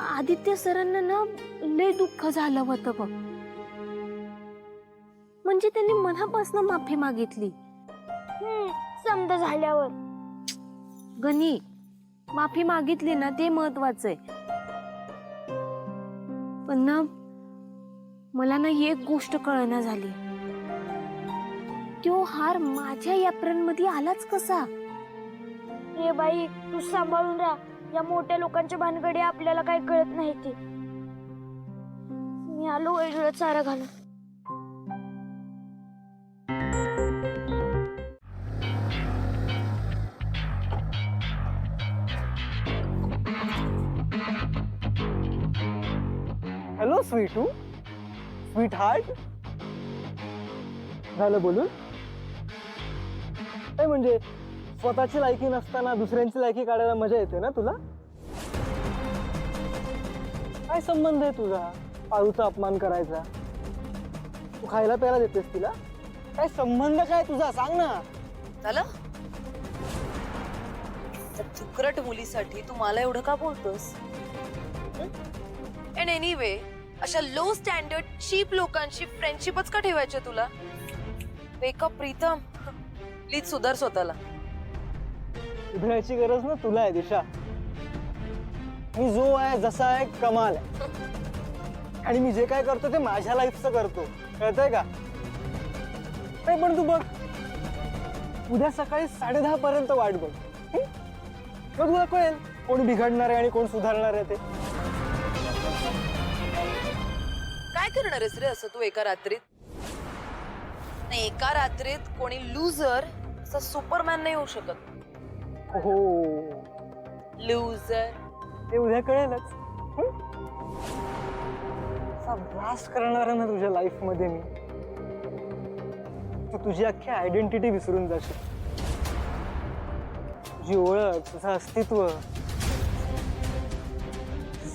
आदित्य सरांना ना लय दुःख झालं होतं बघ. म्हणजे त्यांनी मनापासून माफी मागितली. समजा झाल्यावर गणी माफी मागितली ना, ते महत्वाचं आहे. पण ना मला ना एक गोष्ट कळना झाली, तो हार माझ्या एप्रिल मध्ये आलाच कसा? हे बाई तू सांभाळून राहा, या मोठ्या लोकांच्या भानगडी आपल्याला काही कळत नाही. ते मी आलो वेगळं चारा घालून. Hello Sweetu, sweet heart. झालं बोलून? काय म्हणजे स्वतःची लायकी नसताना दुसऱ्यांची लायकी काढायला मजा येते ना तुला? काय संबंध आहे तुझा पारूचा अपमान करायचा? तू खायला प्यायला देतेस तिला? काय संबंध काय तुझा, सांग ना. झालं? त्या तुकरट मुलीसाठी तू मला एवढं का बोलतोस? एंड एनिवे, अशा लो स्टँडर्ड चीप लोकांची फ्रेंडशिपच का ठेवायची तुला? वेकअप प्रीतम, प्लीज सुधार स्वतःला. सुधारायची गरज ना तुला आहे दिशा. मी जो आहे जसा आहे कमाल आहे, आणि मी जे काय करतो ते माझ्या लाईफचं करतो, कळतंय का? नाही पण तू बघ, उद्या सकाळी 10:30 पर्यंत वाट बघ. मग तुला कळेल कोण बिघडणार आहे आणि कोण सुधारणार आहे ते. काय करणार आहेस रे असं तू एका रात्रीत? नाही, एका रात्रीत कोणी लूजर असं सुपरमॅन नाही होऊ शकत. हो, लूजर ते उद्या कळेलच. ब्लास्ट करणार आहे ना तुझ्या लाईफ मध्ये मी. तू तुझी अख्खी आयडेंटिटी विसरून जाशील, तुझी ओळख, तुझं अस्तित्व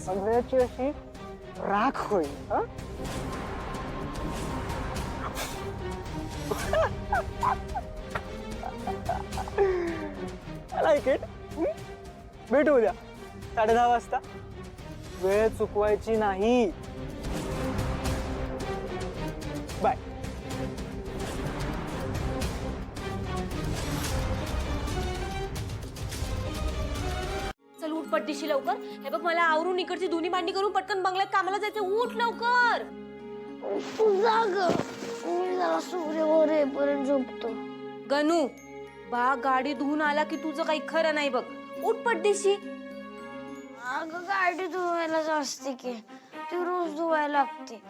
सगळ्याची अशी राख होईल. Like it. भेटू उद्या 10:30 वाजता. वेळ चुकवायची नाही. बाय. चल उठ पट्टीशी लवकर. हे बघ मला आवरून इकडची दोन्ही मांडी करून पटकन बंगल्यात कामाला जायचं. उठ लवकर. मी जरा सूर्य येईपर्यंत झोपतो. गणू बा गाडी धुवून आला की तुझं काही खरं नाही बघ. उठ पट्टीशी. अगं गाडी धुवायलाच असते की, ती रोज धुवायला लागते.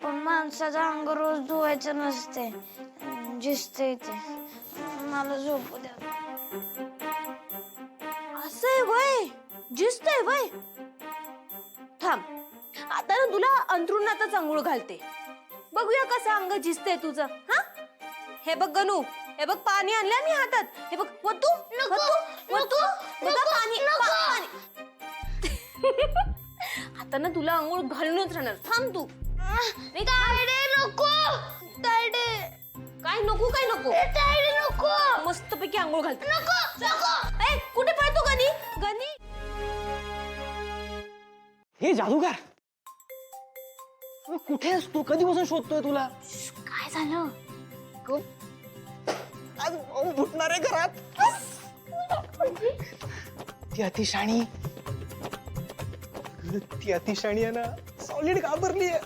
पण माणसाचं अंग रोज धुवायचं नसते, जिसते ते. मला झोपू द्या. असं आहे वय, जिसतंय वय. थांब, आता ना तुला अंथरुणातच आंघोळ घालते. बघूया कसं अंग जिसतंय तुझं. हा, हे बघ गणू, हे बघ पाणी आणलंय मी हातात. हे बघ वतू पाणी. आता ना तुला आंघोळ घालूनच राहणार. थांब तू. काय नको, काय नको. मस्तपैकी आंघोळ घालते. कुठे पळतो गणी? गणी हे जादूगार, कुठे असतो? कधीपासून शोधतोय तुला? काय झालं? आज भाऊ फुटणार आहे घरात. ती अतिशाणी, ती अतिशाणी आहे ना, सॉलिड घाबरली आहे.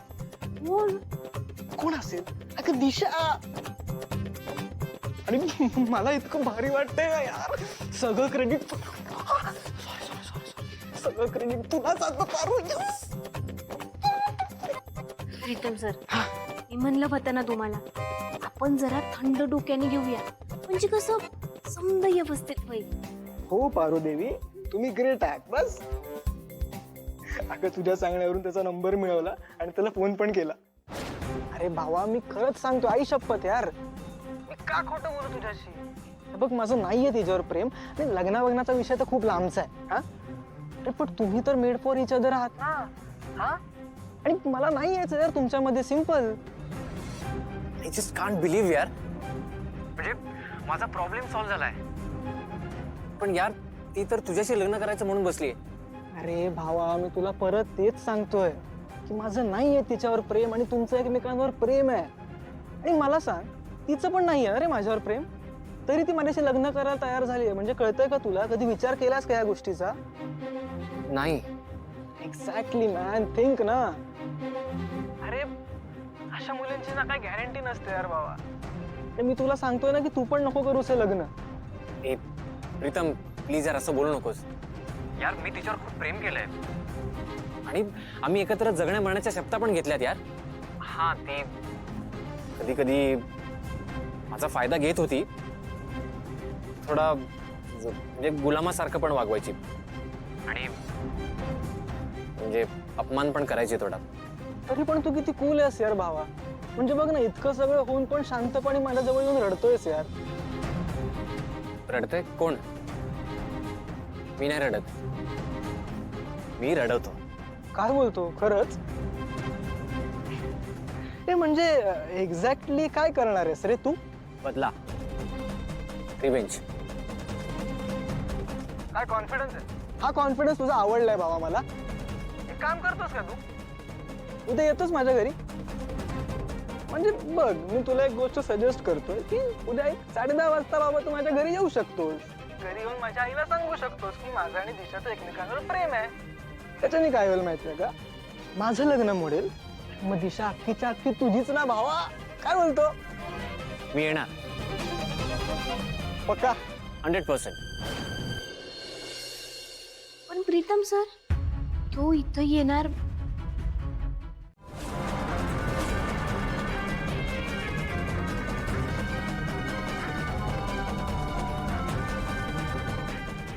कोण असेल? अगं दिशा. आणि मला इतकं भारी वाटतंय यार. सगळं क्रेडिट तुलाच आता पारू. प्रीतम सर, मी म्हणलं होतं ना तुम्हाला, आपण जरा थंड डोक्याने घेऊया, म्हणजे कसं समजा व्यवस्थित होईल. हो पारुदेवी, तुम्ही ग्रेट आहात. बस अगं तुझ्या सांगण्यावरून त्याचा नंबर मिळवला आणि त्याला फोन पण केला. अरे भावा, मी खरंच सांगतो, आई शपथ यार, मी का खोटं बोलू तुझ्याशी? बघ माझं नाहीये तिच्यावर प्रेम, आणि लग्नाचा विषय तर खूप लांबचा आहे. हा, पण तुम्ही तर मेड फॉर इच अदर आहात ना. हा, आणि मला नाही यायचं यार तुमच्यामध्ये. Simple. I just can't believe यार. म्हणजे माझा प्रॉब्लेम सॉल्व्ह झालाय, पण यार ती तर तुझ्याशी लग्न करायचं म्हणून बसलीये. अरे भावा, मी तुला परत तेच सांगतोय की माझं नाहीये तिच्यावर प्रेम आणि तुमचं एकमेकांवर प्रेम आहे. आणि मला सांग, तिचं पण नाही आहे रे माझ्यावर प्रेम, तरी ती माझ्याशी लग्न करायला तयार झाली आहे. म्हणजे कळतंय का तुला? कधी विचार केलास का या गोष्टीचा? नाही. एक्झॅक्टली मॅन, थिंक ना. अरे अशा मुलींची ना काही गॅरंटी नसते यार बाबा. आणि मी तुला सांगतोय ना की तू पण नको करूस हे लग्न. ए प्रीतम, प्लीज यार असं बोलू नकोस यार. मी तिच्यावर खूप प्रेम केलंय आणि आम्ही एकत्र जगण्या मरण्याच्या शपथा पण घेतल्यात यार. हा, ती कधी कधी माझा फायदा घेत होती, थोडा म्हणजे गुलामासारखं पण वागवायची आणि म्हणजे अपमान पण करायची थोडा. तरी पण तू किती कूल आहेस यार भावा. म्हणजे बघ ना, इतकं सगळं होऊन पण शांतपणे माझ्या जवळ येऊन रडतोयस यार. रडतोय कोण? मी नाही रडत, मी रडवतो. काय बोलतो खरंच? ते म्हणजे एक्झॅक्टली काय करणार आहेस रे तू? बदला, रिवेंज. काय कॉन्फिडन्स आहे? हा कॉन्फिडन्स तुझा आवडलाय भावा मला. एक काम करतोस का तू? उद्या येतोस माझ्या घरी? म्हणजे बघ, मी तुला एक गोष्ट सजेस्ट करतोय की उद्या 10:30 वाजता बाबा तू माझ्या घरी येऊ शकतोस. घरी येऊन माझ्या आईला सांगू शकतोस की माझं आणि दिशाचं एकमेकांवर प्रेम आहे. त्याच्याने काय होईल माहितीये का? माझं लग्न मोडेल, मग दिशा अख्खीच्या अख्खी तुझीच ना भावा. काय बोलतो? मी येणार पक्का? 100%. पण प्रीतम सर, तो इथं येणार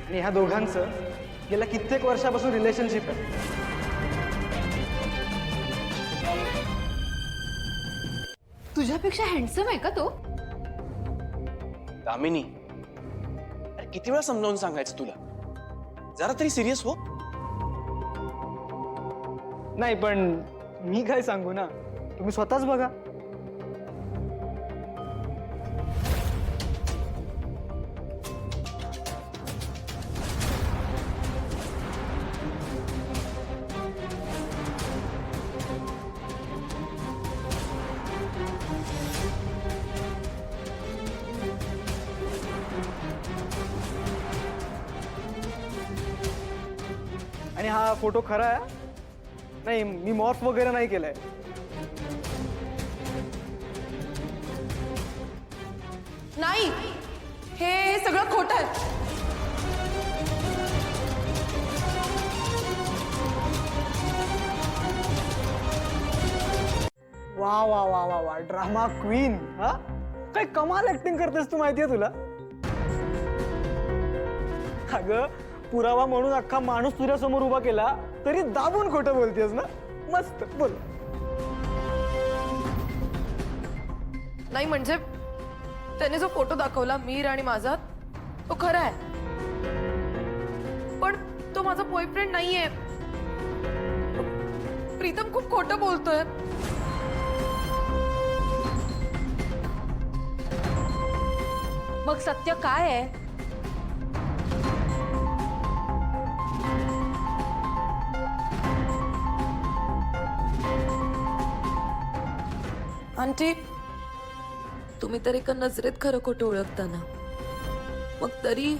आणि ह्या दोघांचं गेल्या कित्येक वर्षापासून रिलेशनशिप आहे. तुझ्यापेक्षा हँडसम आहे का तो? दामिनी, अरे किती वेळा समजावून सांगायचं तुला? जरा तरी सिरियस हो. नाही पण मी काय सांगू ना, तुम्ही स्वतःच बघा. आणि हा फोटो खरा आहे? नाही, मी मॉर्फ वगैरे नाही केलाय. नाही, हे सगळं खोटं आहे. वा वा वा वा वा, ड्रामा क्वीन. हा, काय कमाल ऍक्टिंग करतेस तू, माहितीये तुला? अगं, पुरावा म्हणून अख्खा माणूस तुझ्या समोर उभा केला तरी दाबून खोटं बोलतेस ना. मस्त बोल. नाही म्हणजे त्याने जो फोटो दाखवला मीर आणि माझा, तो खरा आहे, पण तो माझा बॉयफ्रेंड नाहीये. प्रीतम खूप खोटं बोलतोय. मग सत्य काय आहे? आंटी, तुम्ही तर एका नजरेत खरं खोटं ओळखता ना, मग तरी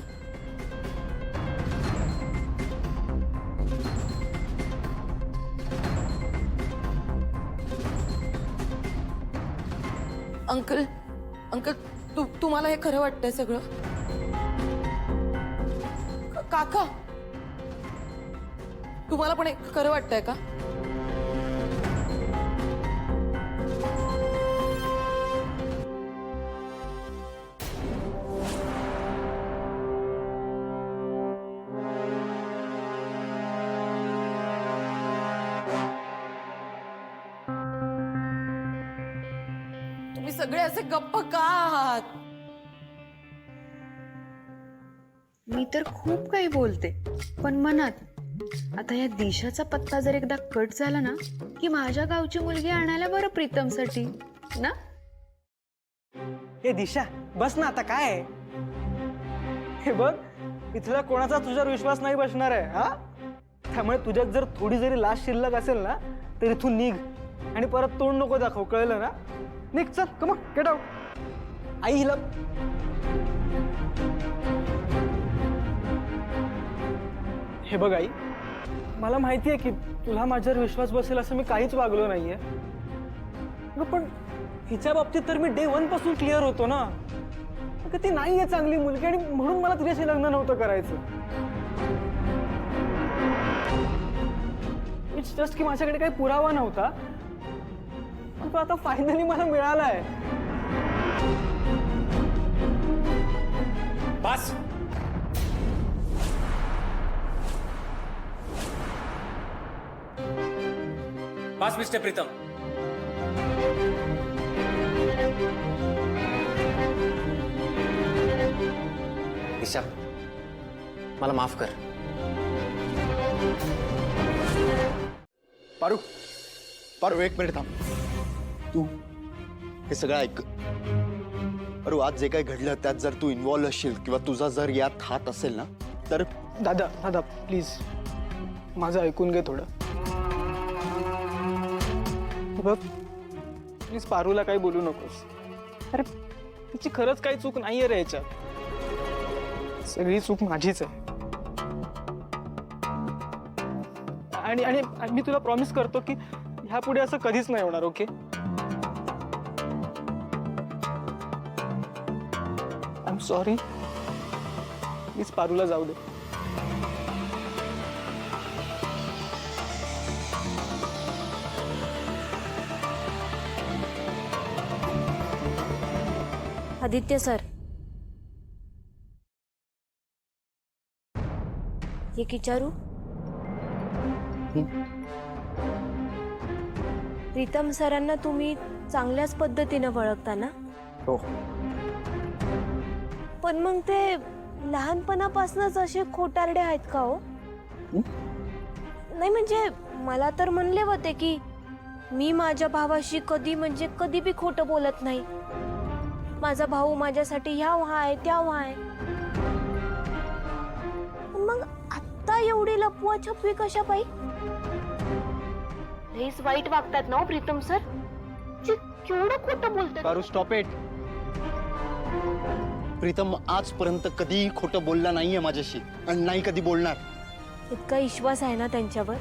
अंकल, अंकल, तुम्हाला हे खरं वाटतंय सगळं? काका, तुम्हाला पण हे खरं वाटतंय का? तुम्ही सगळे असे गप्प का आहात? मी तर खूप काही बोलते, पण मनात आता या दिशाचा पत्ता जर एकदा कट झाला ना की माझ्या गावची मुलगी आणायला बरं प्रीतमसाठी ना. हे दिशा, बस ना आता. काय आहे हे बघ, इथला कोणाचा तुझ्यावर विश्वास नाही बसणार आहे. हा, त्यामुळे तुझ्यात जर थोडी जरी लाज शिल्लक असेल ना तर इथून निघ आणि परत तोंड नको दाखव, कळलं ना? निघ चल, कम गेट आउट. आई हिला हे बघ आई, मला माहिती आहे की तुला माझ्यावर विश्वास बसेल असं मी काहीच वागलो नाहीये. अगं पण हिच्या बाबतीत तर मी डे 1 पासून क्लिअर होतो ना. अगं ती नाहीये चांगली मुलगी आणि म्हणून मला तुझ्याशी लग्न नव्हतं करायचं. इट्स जस्ट की माझ्याकडे काही पुरावा नव्हता, पण तो आता फायनली मला मिळालाय. बस. बस मिस्टर प्रीतम. दिशा, मला माफ कर. पारू, पारू एक मिनिट थांब. तू हे सगळं ऐक. पारू, आज जे काही घडलं त्यात जर तू इन्व्हॉल्व असशील किंवा तुझा जर यात हात असेल ना तर. दादा दादा प्लीज माझं ऐकून घे थोडं. बघ प्लीज पारूला काही बोलू नकोस. अरे तिची खरंच काही चूक नाहीये रे याच्यात. सगळी चूक माझीच आहे. आणि आणि मी तुला प्रॉमिस करतो की ह्यापुढे असं कधीच नाही होणार. Okay, I am sorry. Please पारूला जाऊ दे. आदित्य सर, एक विचारू? प्रीतम सरांना तुम्ही चांगल्याच पद्धतीने ओळखता ना? हो. पण मग ते लहानपणापासूनच असे खोटारडे आहेत का हो? नाही म्हणजे मला तर म्हणले होते की मी माझ्या भावाशी कधी बी खोटं बोलत नाही. माझा भाऊ माझ्यासाठी ह्या आहे त्या आहे. मग आता एवढी लपवा छपवी कशा पायी? लईच वाईट वागतात ना प्रीतम सर. केवढं खोटं बोलतात. Paru stop it. प्रीतम आजपर्यंत कधीही खोटं बोलला नाहीये माझ्याशी आणि नाही कधी बोलणार. इतका विश्वास आहे ना त्यांच्यावर.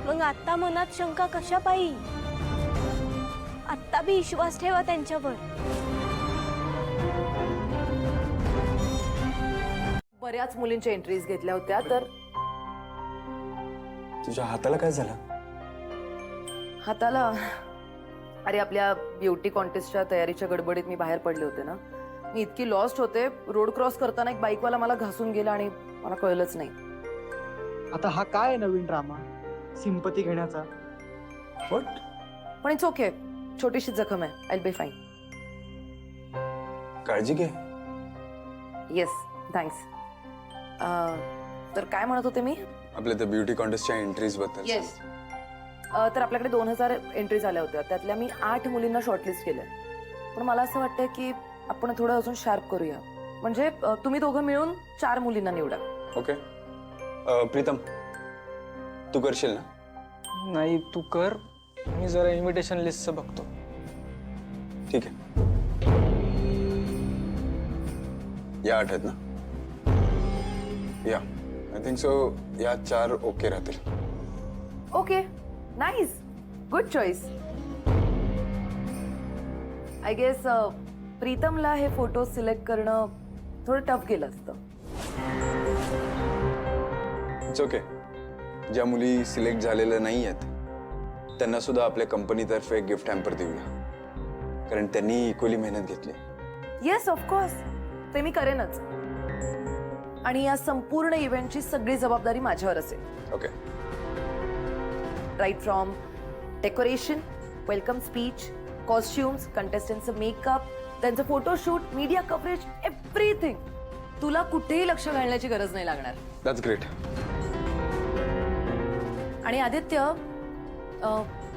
मग आता मनात शंका कशा पायी? आत्ता बी विश्वास ठेवा त्यांच्यावर. बऱ्याच मुलींच्या एंट्रीज घेतल्या होत्या. तर तुझ्या हाताला काय झालं? हाताला, अरे आपल्या ब्युटी कॉन्टेस्टच्या तयारीच्या गडबडीत मी बाहेर पडले होते ना. मी इतकी लॉस्ट होते. रोड क्रॉस करताना एक बाईकवाला मला घासून गेला आणि मला कळलंच नाही. आता हा काय नवीन ड्रामा सिंपती घेण्याचा? पण इट्स ओके. छोटीशी जखम आहे. I will be fine. काळजी घे. Yes thanks. तर काय म्हणत होते मी? आपल्या त्या ब्युटी कॉन्टेस्टच्या एंट्रीज बद्दल. येस. तर आपल्याकडे 2000 एंट्रीज आल्या होत्या. त्यातल्या मी 8 मुलींना शॉर्टलिस्ट केलं. पण मला असं वाटतं की आपण थोडं अजून शार्प करूया. म्हणजे तुम्ही दोघं मिळून 4 मुलींना निवडा. ओके. प्रीतम तू करशील ना? नाही तू कर. मी जरा इन्व्हिटेशन लिस्टचं बघतो. ठीक आहे. या 8 आहेत ना? या आय थिंक सो या 4 ओके राहतील. Okay nice. Good choice. I guess प्रीतमला हे फोटो सिलेक्ट करणं थोडं टफ गेलं असतं. It's okay. ज्या मुली सिलेक्ट झालेल्या नाही आहेत त्यांना सुद्धा आपल्या कंपनीतर्फे गिफ्ट हॅम्पर देऊया, कारण त्यांनी इक्वली मेहनत घेतली. Yes of course. ते मी करेनच. आणि या संपूर्ण इव्हेंटची सगळी जबाबदारी माझ्यावर असेल. Okay. Right from decoration, welcome speech, costumes, कंटेस्टंटचं मेकअप, त्यांचं फोटोशूट, मीडिया कव्हरेज, एव्हरीथिंग. तुला कुठेही लक्ष घालण्याची गरज नाही लागणार. That's great. आणि आदित्य,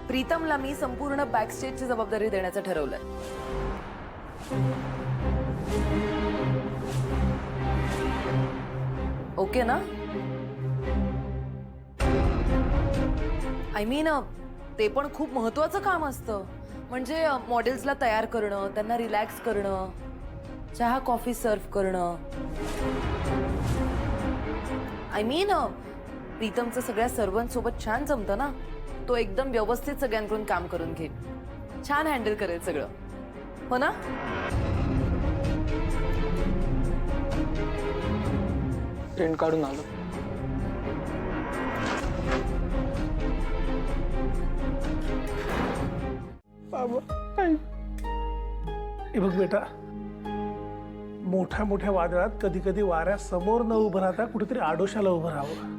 प्रीतमला मी संपूर्ण बॅकस्टेजची जबाबदारी देण्याचं ठरवलंय. ओके ना? आय मीन ते पण खूप महत्वाचं काम असतं. म्हणजे मॉडेल्सला तयार करणं, त्यांना रिलॅक्स करणं, चहा कॉफी सर्व करणं. आय मीन प्रीतमचं सगळ्या सर्वांसोबत छान जमतं ना. तो एकदम व्यवस्थित सगळ्यांकडून काम करून घेईल, छान हँडल करेल सगळं, हो ना? प्रिंट काढून आलो. हे बघ बेटा, मोठ्या मोठ्या वादळात कधी कधी वाऱ्या समोर न उभं राहता कुठेतरी आडोशाला उभं राहावं,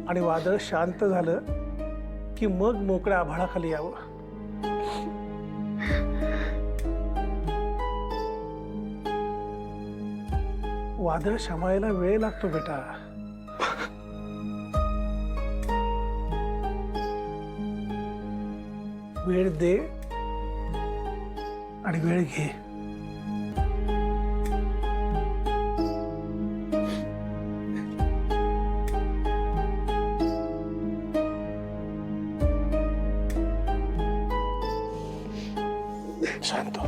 आणि वादळ शांत झालं की मग मोकळ्या आभाळाखाली यावं. वादळ शमायला वेळ लागतो बेटा. वेळ दे आणि वेळ घे. शांत हो.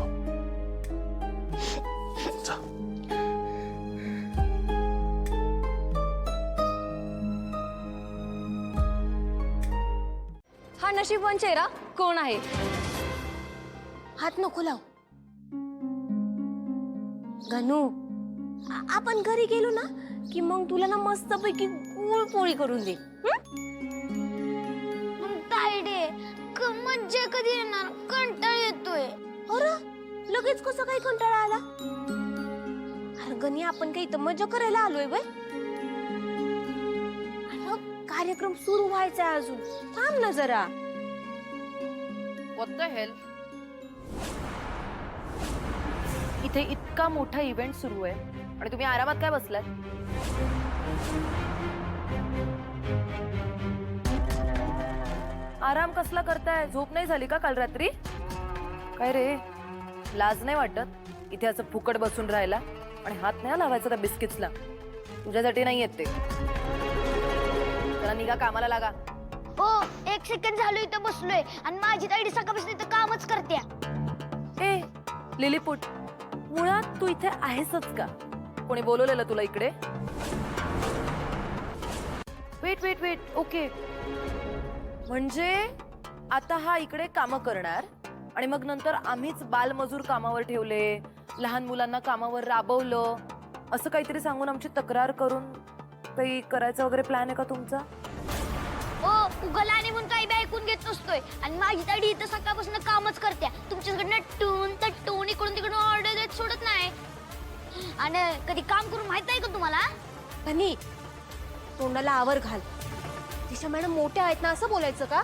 जा. हा नशीबवान चेहरा कोण आहे? हात नको लाव गणू. आपण घरी गेलो ना की मग तुला ना मस्तपैकी गुळ पोळी करून दे. तायडे मज्जा कधी येणार? कंटाळा येतोय. अरे लगेच कसं काही कंटाळा आला? अरे गणी, आपण काही तर मजा करायला आलोय बाय. कार्यक्रम सुरू व्हायचा आहे अजून, थांब ना जरा. What the hell? इथे इतका मोठा इव्हेंट सुरू आहे आणि तुम्ही आरामात काय बसलात? आराम कसला करताय? झोप नाही झाली का काल रात्री? काय रे, लाज नाही वाटत इथे असं फुकट बसून राहायला? आणि हात नाही लावायचा त्या बिस्किट्सला, तुझ्यासाठी नाही येत ते. चला निघा, कामाला लागा. हो, 1 सेकंड झालो इथं बसलोय आणि माझी ताईडी सकाळपासून इथं कामच करते. ए लिलीपुट, मुळात तू इथे आहेसच का? कोणी बोलवलेलं तुला इकडे? Wait wait wait, okay. म्हणजे आता हा इकडे कामं करणार आणि मग नंतर आम्हीच बालमजूर कामावर ठेवले, लहान मुलांना कामावर राबवलं, असं काहीतरी सांगून आमची तक्रार करून काही करायचं वगैरे प्लॅन आहे का तुमचा? ओ उगला आणि म्हणून काही बी ऐकून घेत नसतोय आणि माझी ताईडी इथं सकाळपासून कामच करते. तुमच्याकडनं टून तर टून इकडून तिकडून ऑर्डर देत सोडत नाही. आणि कधी काम करून माहित आहे का तुम्हाला? आणि तोंडाला आवर घाल. दिशा मॅडम मोठ्या आहेत ना असं बोलायचं का?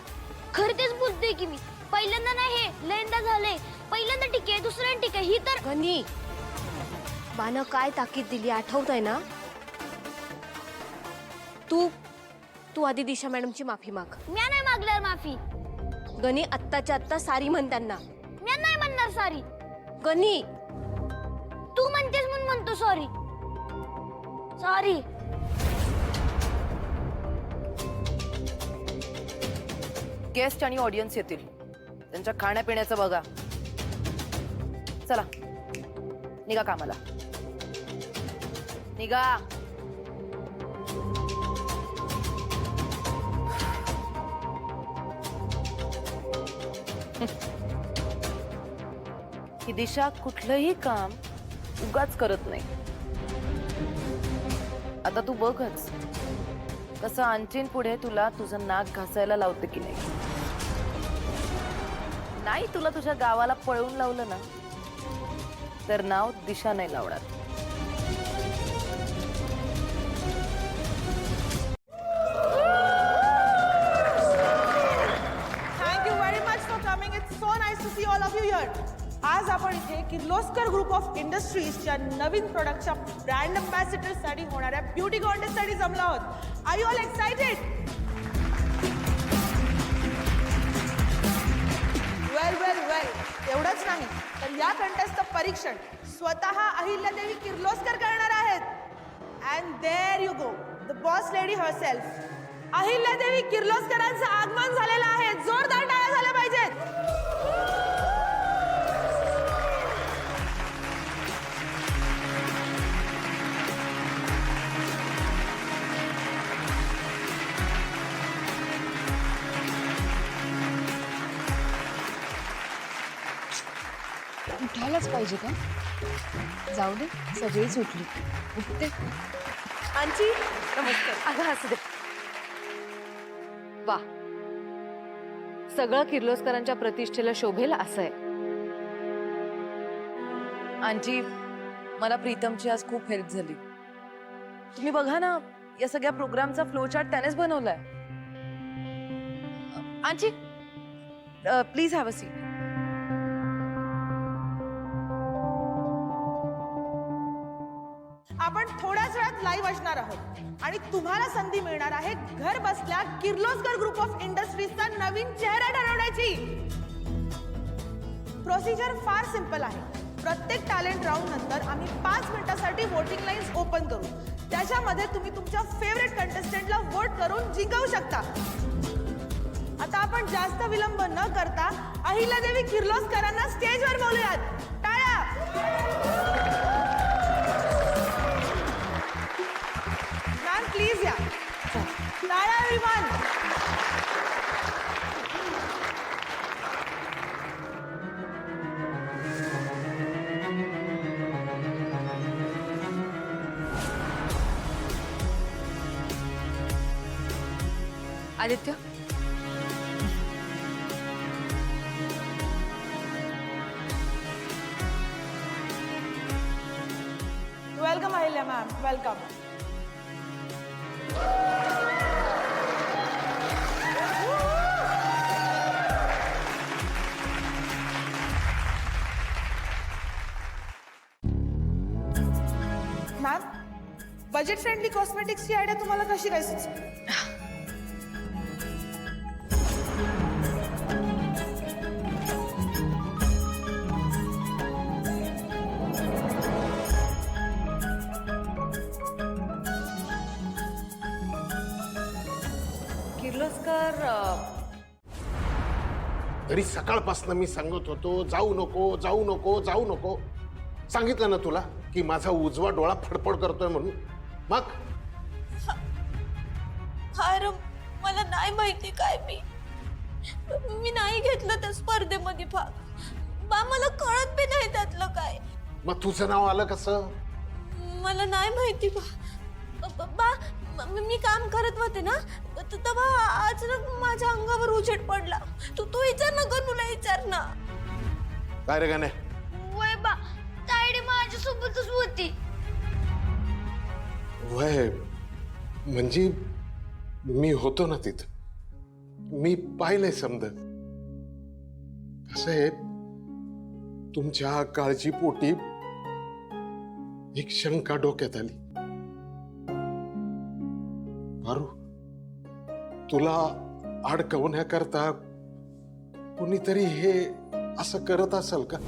खरं तेच बोलतोय की मी. पहिल्यांदा नाही, हे लयंदा झालंय. पहिल्यांदा ठीक आहे, दुसऱ्यांदा ठीक आहे, ही तर गणी बानं काय ताकीद दिली आठवत आहे ना? तू आधी दिशा मॅडमची माफी माग. मी नाही मागणार माफी. गणी आत्ताच्या आत्ता सारी म्हण त्यांना. मी नाही म्हणणार सारी. गणी तू म्हणतेस म्हणून म्हणतो सॉरी. सॉरी. गेस्ट आणि ऑडियन्स येतील, त्यांच्या खाण्यापिण्याचं बघा. चला निघा कामाला, निघा. ही दिशा कुठलंही काम उगाच करत नाही. आता तू बघच कसं आणखीन पुढे तुला तुझं नाक घासायला लावते की नाही. नाही तुला तुझ्या गावाला पळवून लावलं ना तर नाव दिशा नाही लावणार. Thank you very much for coming. It's so nice to see all of you here. आज आपण इथे किर्लोस्कर ग्रुप ऑफ इंडस्ट्रीजच्या नवीन प्रोडक्टच्या ब्रँड अँबॅसिडरसाठी होणाऱ्या ब्युटी कॉन्टेस्टसाठी जमलो आहोत. Are you all excited? Well well well. एवढंच नाही तर या कंटेस्टचं परीक्षण स्वतः अहिल्यादेवी किर्लोस्कर करणार आहेत. And there you go, the boss lady herself. Ahilyadevi किर्लोस्करांचं आगमन झालेलं आहे. जोरदार टाळ्या झाल्या पाहिजेत. उठायलाच पाहिजे का? जाऊ दे, सगळीच उठली. उठते. आंची नमस्कार. अगं असू दे. वा, सगळं किर्लोस्करांच्या प्रतिष्ठेला शोभेल असं आहे. आंटी, मला प्रीतमची आज खूप हेल्प झाली. तुम्ही बघा ना, या सगळ्या प्रोग्रामचा फ्लो चार्ट त्यानेच बनवलाय. Aunty, please have a seat. आपण थोड्याच वेळात लाईव्ह असणार आहोत आणि तुम्हाला संधी मिळणार आहे घर बसल्या किर्लोस्कर ग्रुप ऑफ इंडस्ट्रीजचा नवीन चेहरा ठरवण्याची. प्रोसिजर फार सिंपल आहे. प्रत्येक टॅलेंट राऊंड नंतर आम्ही 5 मिनिटांसाठी वोटिंग लाईन्स ओपन करू. त्याच्यामध्ये तुम्ही तुमच्या फेवरेट कंटेस्टंटला वोट करून जिंकवू शकता. आता आपण जास्त विलंब न करता अहिल्यादेवी किर्लोस्करांना स्टेजवर बोलूयात. टाळ्या. प्लीज या. टाळ्या विमान. Aditya, welcome Ahilya ma'am. Welcome. Ma'am, budget friendly कॉस्मेटिक्सची आयडिया तुम्हाला कशी काय सुचली? किर्लोस्कर तरी सकाळपासून मी सांगत होतो जाऊ नको जाऊ नको जाऊ नको. सांगितलं ना तुला की माझा उजवा डोळा फडफड करतोय म्हणून. मग अरे मला नाही माहिती काय मी नाही घेतलं त्या स्पर्धेमध्ये भाग. बा मला कळत बी नाही त्यातलं काय. मग तुझं नाव आलं कसं? मला नाही माहिती बा. मी काम करत होते ना तेव्हा अचानक माझ्या अंगावर उजेड पडला. तू विचार ना ग, तुला विचार ना. काय रे गाणे? वय बा, ताईडी माझ्यासोबतच होती. वय म्हणजे मी होतो ना तिथं. मी पाहिलंय समद. कसं आहे, तुमच्या काळजीपोटी एक शंका डोक्यात आली. पारू, तुला अडकवण्याकरता कोणीतरी हे असं करत असेल का?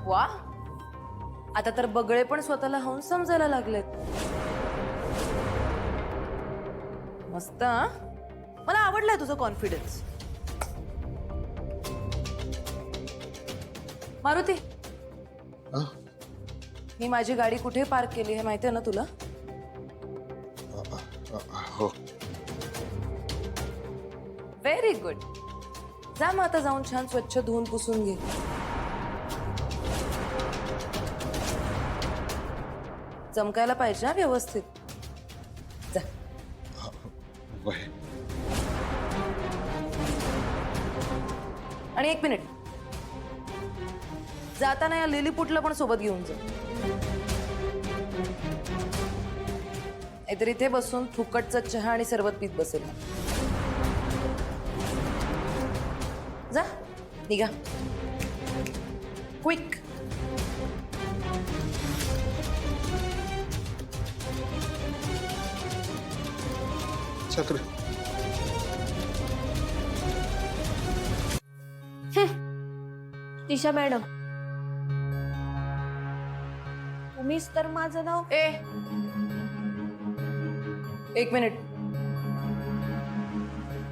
वा, आता तर बगळे पण स्वतःला हंस समजायला लागलेत. मस्त. मला आवडलाय तुझा कॉन्फिडन्स. मारुती, मी माझी गाडी कुठे पार्क केली हे माहिती आहे ना तुला? हो. Very good. जा मग आता जाऊन छान स्वच्छ धुवून पुसून घे. चमकायला पाहिजे ना व्यवस्थित. जा. आणि 1 मिनिट, जाताना या लिलीपुटला पण सोबत घेऊन जा. नाहीतर इथे बसून फुकटचा चहा आणि सरबत पीत बसेल. जा, निघा. क्विक. छत्र दिशा मॅडम, तुम्हीच तर माझं नाव. एक मिनिट.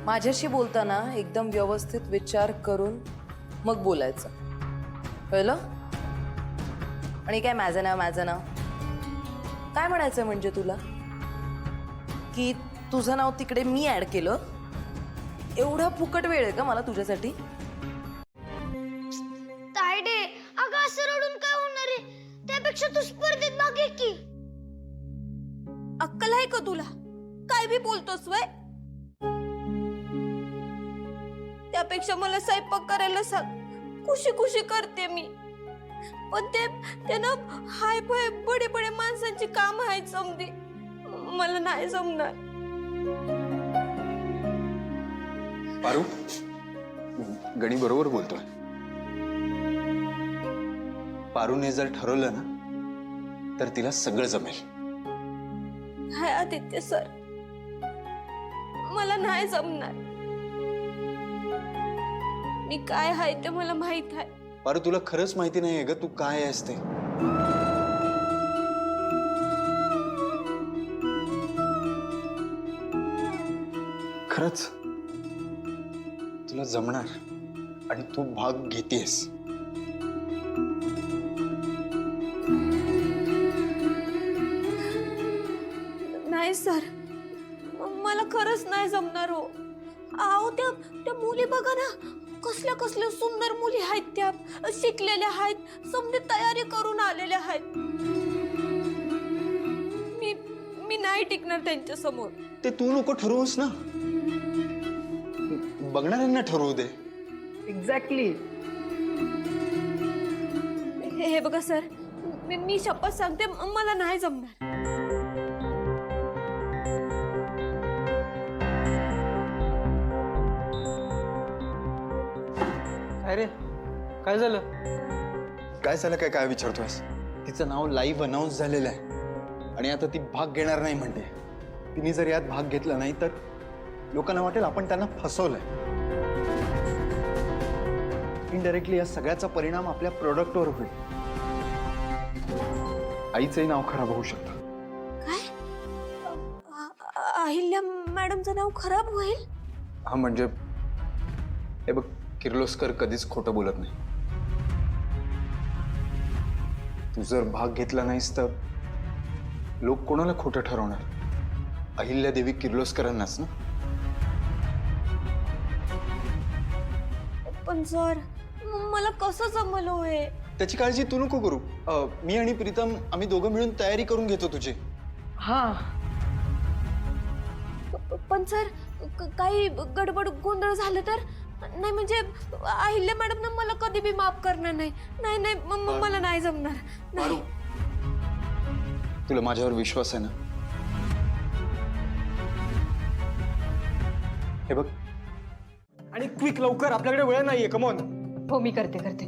माझ्याशी बोलताना एकदम व्यवस्थित विचार करून मग बोलायचं, कळलं? आणि काय माझं नाव काय म्हणायचं म्हणजे तुला? की तुझं नाव तिकडे मी ऍड केलं? एवढा फुकट वेळ आहे का मला तुझ्यासाठी? तायडे, अगं असं रडून काय होणार आहे? त्यापेक्षा तू स्पर्धेत भाग घे की. अक्कल आहे का तुला? काय बी बोलतोस वय? त्यापेक्षा मला स्वयंपाक करायला सांग, खुशी खुशी करते मी. पण ते ना हाय फाय बडे बडे माणसांची काम आहेत समधी, मला नाही जमणार. पारू, गणी बरोबर बोलतोय. पारूने जर ठरवलं ना तर तिला सगळं जमेल. हाय आदित्य सर, मला नाही जमणार. मी काय आहे ते मला माहित आहे. पारू, तुला खरंच माहिती नाहीये ग तू काय आहेस ते. खरंच तुला जमणार आणि तू भाग घेतेस. नाही सर, मला खरंच नाही जमणार हो. अहो त्या मुली बघा ना, कसल्या कसल्या सुंदर मुली आहेत, त्या शिकलेल्या आहेत, समजे तयारी करून आलेल्या आहेत. मी नाही टिकणार त्यांच्या समोर. ते तू नको ठरवूस ना, बघणाऱ्यांना ठरवू दे. एक्झॅक्टली. हे बघा सर, मी शपथ सांगते, मला नाही जमणार. अरे काय झालं? काय झालं काय विचारतोयस? तिचं नाव लाईव्ह अनाऊन्स झालेलं आहे आणि आता ती भाग घेणार नाही म्हणते. तिने जर यात भाग घेतला नाही तर लोकांना वाटेल आपण त्यांना फसवलंय. इनडायरेक्टली या सगळ्याचा परिणाम आपल्या प्रोडक्टवर होईल. आईचंही नाव खराब होऊ शकतं. काय? अहिल्या मॅडमचं नाव खराब होईल? हा म्हणजे हे बघ, किर्लोस्कर कधीच खोटं बोलत नाही. तू जर भाग घेतला नाहीस तर लोक कोणाला खोटं ठरवणार? अहिल्यादेवी किर्लोस्करांनाच ना. पण सर, मला कसं जमलं होय? त्याची काळजी तू नको करू. मी आणि प्रीतम आम्ही दोघं मिळून तयारी करून घेतो तुझी. हा, पण सर, काही गडबड गोंधळ झालं तर? नाही म्हणजे अहिल्या मॅडम ना मला कधी बी माफ करणार नाही. नाही मला नाही जमणार. नाही. तुला माझ्यावर विश्वास आहे ना? हे बघ, आणि क्विक, लवकर, आपल्याकडे वेळ नाहीये. कमॉन. हो मी करते.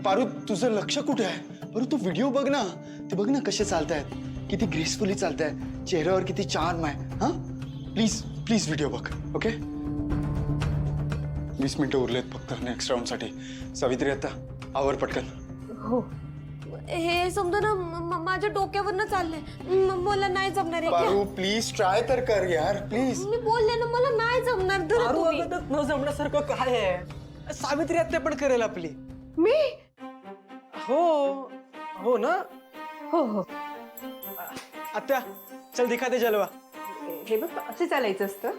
पारू, तुझं लक्ष कुठे आहे? पारू, तू व्हिडिओ बघ ना. ते बघ ना कसे चालतायत, किती ग्रेसफुली चालतायत, चेहऱ्यावर किती चार्म आहे. हा, प्लीज प्लीज व्हिडिओ बघ. ओके, 20 मिनिटं उरलेत फक्त नेक्स्ट राऊंड साठी. सावित्री, आता आवर पटकन. हो. हे समजा ना माझ्या डोक्यावरनं चाललंय. मला नाही जमणार आहे. पारू, प्लीज ट्राय तर कर यार, प्लीज. मी बोलले ना, मला नाही जमणार. धरा तुम्ही. न जमण्यासारखं काय आहे? सावित्री आत्या पण करेल आपली. मी? हो ना. हो. आत्या, चल दिखा दे जलवा. हे बघ, असं चालायचं असतं.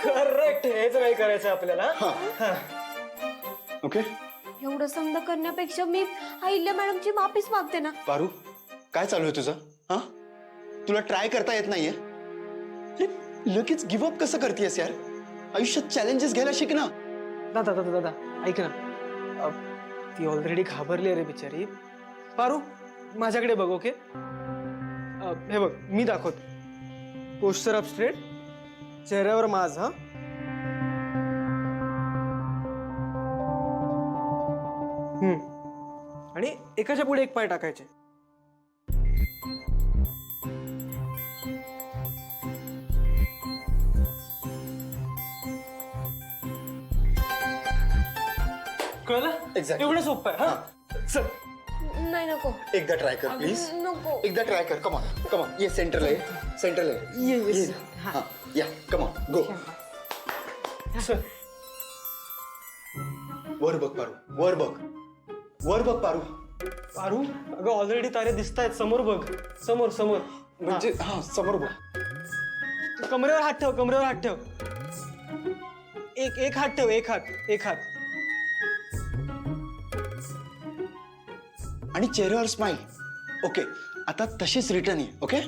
करेक्ट, हेच काय करायचं आपल्याला. ओके. एवढं समजा करण्यापेक्षा मी अहिल्या मॅडमची माफीच मागते ना. पारू, काय चालू आहे तुझं? हा, तुला ट्राय करता येत नाहीये? लगेच गिव्ह अप कसं करतेस यार? आयुष्यात चॅलेंजेस घ्यायला शिक ना. दादा ऐक ना, ती ऑलरेडी घाबरली रे बिचारी. पारू, माझ्याकडे बघ. ओके, हे बघ, मी दाखवतो. पोस्चर अप स्ट्रेट, चेहऱ्यावर माज. हा, आणि एकाच्या पुढे एक पाय टाकायचे. कळलं Exactly. एवढं सोपं आहे हा चल नाही नको एकदा ट्राय कर प्लीज. नको एकदा ट्राय कर. कमॉन कमॉन ये सेंटरला ये सेंटरला ये. हा या कमॉन गो. चल वर बघ पारू, वर बघ, वर बघ पारू. पारू अगं ऑलरेडी तारे दिसत आहेत समोर बघ समोर समोर म्हणजे हा समोर बघ. कमरेवर हात ठेव कमरेवर हात ठेव एक हात ठेव एक हात आणि चेहऱ्यावर स्माइल. ओके आता तशीच रिटर्न ये. ओके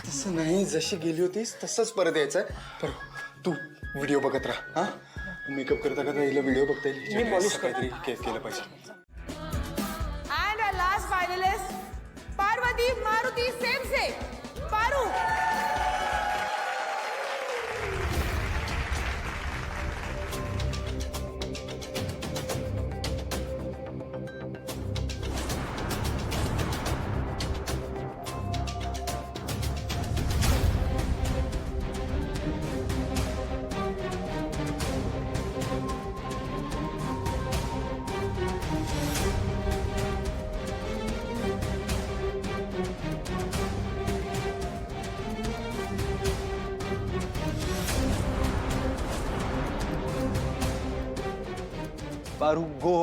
तसं नाही, जशी गेली होतीस तसंच परत यायचंय. तर तू व्हिडिओ बघत राहा. हा मेकअप करता करता हिला व्हिडिओ बघता येईल. मी polish काहीतरी केलं पाहिजे. And our last finalist, Parvati Maruti Semse. Paru. Paru go.